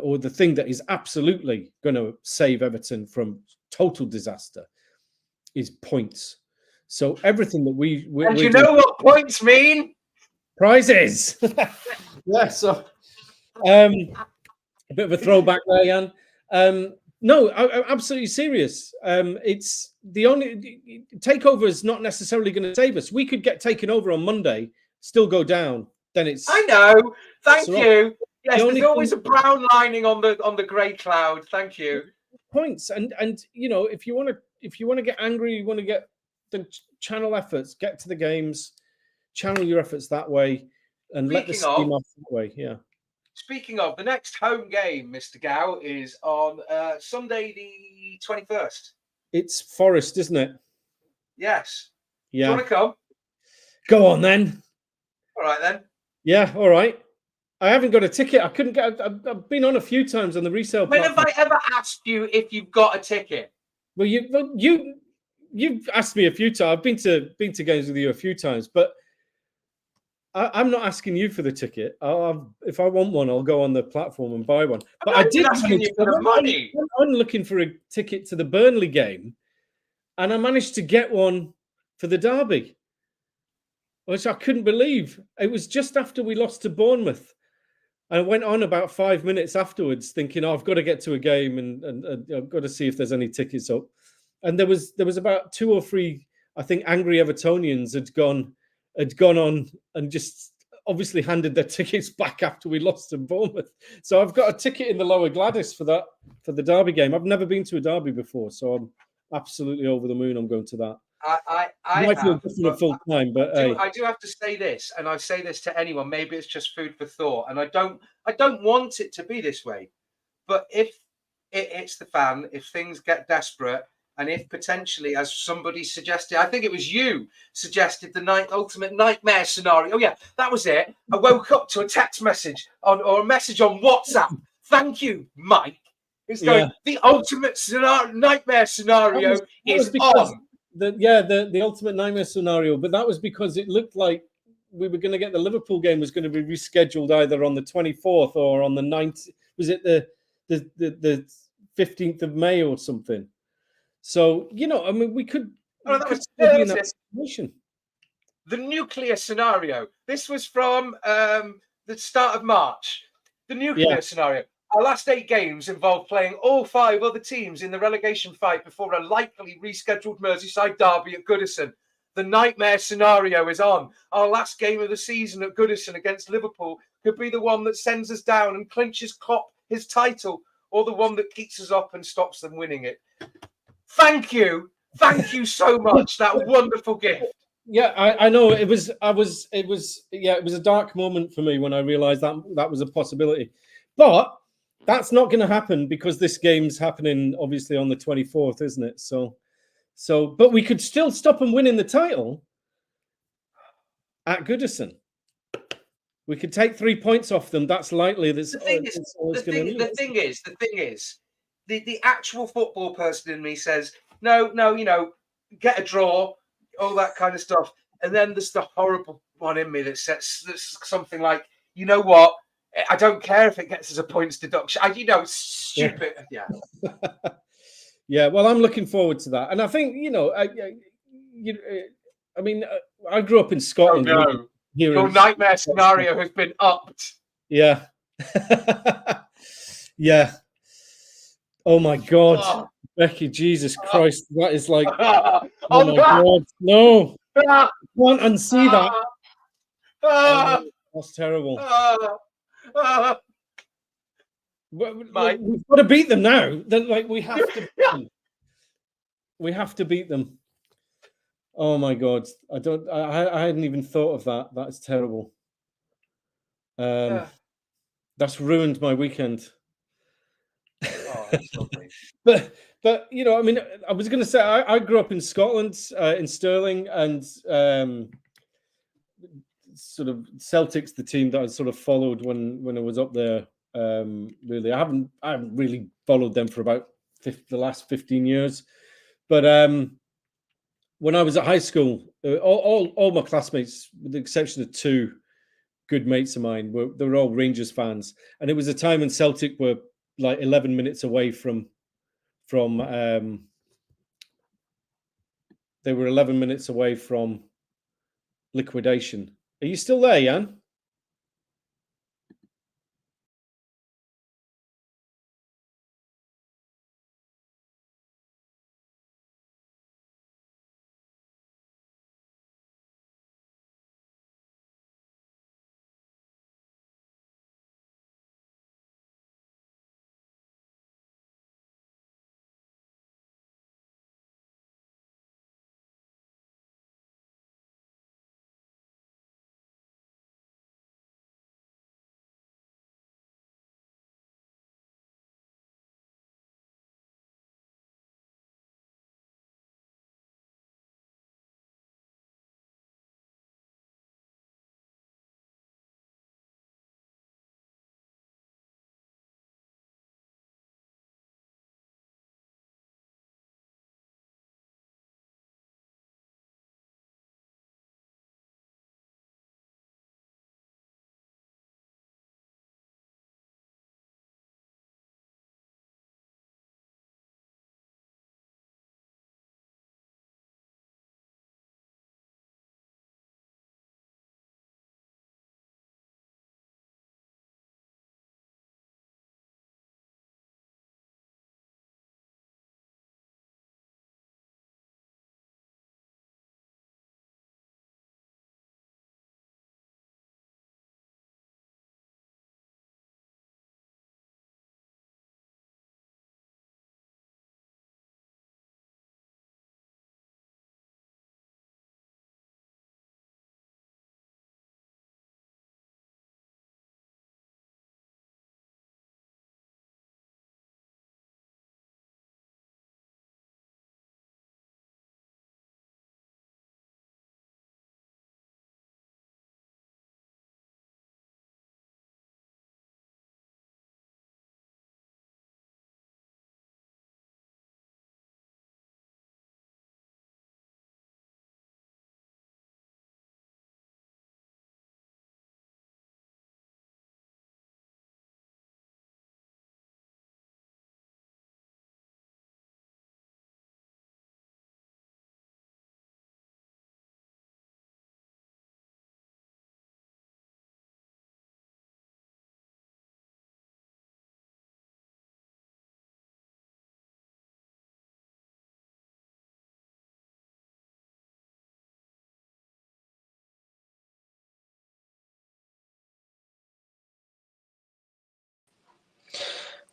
or the thing that is absolutely going to save Everton from total disaster, is points. So everything that and you know what points mean? Prizes. Yeah. So a bit of a throwback there, Jan. No, I'm absolutely serious. It's the only Takeover is not necessarily going to save us. We could get taken over on Monday, still go down. Then it's. I know. Thank you. Yes, there's always a brown lining on the grey cloud. Thank you. Points, and if you want to get angry, you want to get the channel efforts, get to the games, channel your efforts that way, and let the steam off that way. Yeah. Speaking of, the next home game, Mr. Gow, is on Sunday the 21st. It's Forest, isn't it? Yes. Yeah. Do you want to come? Go on then. All right then. Yeah. All right. I haven't got a ticket. I couldn't get. I've been on a few times on the resale. When have I ever asked you if you've got a ticket? Well, you've asked me a few times. I've been to games with you a few times, but I'm not asking you for the ticket. If I want one, I'll go on the platform and buy one. But I did asking you for the money. I'm looking for a ticket to the Burnley game, and I managed to get one for the derby, which I couldn't believe. It was just after we lost to Bournemouth. I went on about 5 minutes afterwards thinking, I've got to get to a game and I've got to see if there's any tickets up. And there was about 2 or 3, I think, angry Evertonians had gone on and just obviously handed their tickets back after we lost to Bournemouth. So I've got a ticket in the Lower Gladys for the derby game. I've never been to a derby before, so I'm absolutely over the moon. I'm going to that. I might feel different full time, but I do have to say this, and I say this to anyone. Maybe it's just food for thought, and I don't want it to be this way. But if it's the fan, if things get desperate, and if potentially, as somebody suggested, I think it was you suggested the ultimate nightmare scenario. Oh yeah, that was it. I woke up to a text message or a message on WhatsApp. Thank you, Mike. It's going. The ultimate nightmare scenario is on. The ultimate nightmare scenario, but that was because it looked like we were going to get the Liverpool game was going to be rescheduled either on the 24th or on the 9th. Was it the 15th of May or something? So I mean, we could. Oh, that was be in that situation. The nuclear scenario. This was from the start of March. The nuclear scenario. Our last 8 games involved playing all 5 other teams in the relegation fight before a likely rescheduled Merseyside derby at Goodison. The nightmare scenario is on. Our last game of the season at Goodison against Liverpool could be the one that sends us down and clinches Klopp his title, or the one that keeps us up and stops them winning it. Thank you so much. That wonderful gift. Yeah, I know it was a dark moment for me when I realized that was a possibility. But that's not going to happen because this game's happening obviously on the 24th, isn't it? So but we could still stop them winning the title at Goodison. We could take 3 points off them. That's likely. The thing is, the actual football person in me says, no, get a draw, all that kind of stuff. And then there's the horrible one in me that says something like, you know what? I don't care if it gets us a points deduction. It's stupid. Yeah. Yeah. Well, I'm looking forward to that. And I think, I grew up in Scotland. Oh, no. Your nightmare scenario has been upped. Yeah. Yeah. Oh, my God. Oh. Becky, Jesus Christ. That is like, oh my God. No. I can't unsee that. Oh, that's terrible. We've got to beat them now. We have to beat them. We have to beat them. Oh my God. I hadn't even thought of that. That's terrible. That's ruined my weekend. Oh, that's lovely. But I was going to say I grew up in Scotland, in Stirling, and sort of Celtic's the team that I sort of followed when I was up there. Really, I haven't really followed them for about the last 15 years. But when I was at high school, all my classmates, with the exception of two good mates of mine, they were all Rangers fans, and it was a time when Celtic were like 11 minutes away from they were 11 minutes away from liquidation. Are you still there, Jan?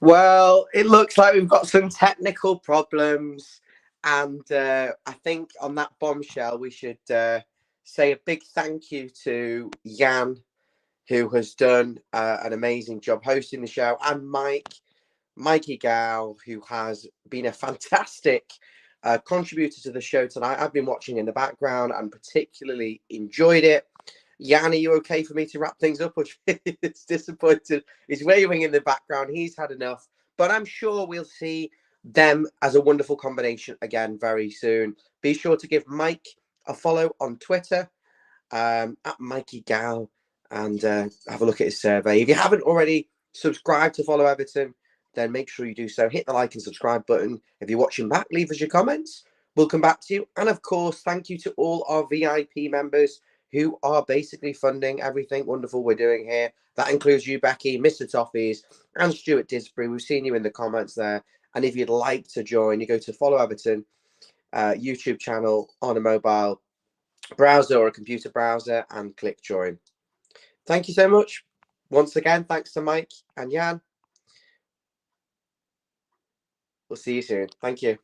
Well, it looks like we've got some technical problems. And I think on that bombshell, we should say a big thank you to Jan, who has done an amazing job hosting the show, and Mikey Gow, who has been a fantastic contributor to the show tonight. I've been watching in the background and particularly enjoyed it. Jan, are you okay for me to wrap things up? It's disappointed. He's waving in the background. He's had enough. But I'm sure we'll see them as a wonderful combination again very soon. Be sure to give Mike a follow on Twitter at Mikey Gow and have a look at his survey. If you haven't already subscribed to Follow Everton, then make sure you do so. Hit the like and subscribe button. If you're watching back, leave us your comments. We'll come back to you. And of course, thank you to all our VIP members who are basically funding everything wonderful we're doing here. That includes you, Becky, Mr. Toffees, and Stuart Disbury. We've seen you in the comments there. And if you'd like to join, you go to Follow Everton YouTube channel on a mobile browser or a computer browser and click join. Thank you so much. Once again, thanks to Mike and Jan. We'll see you soon. Thank you.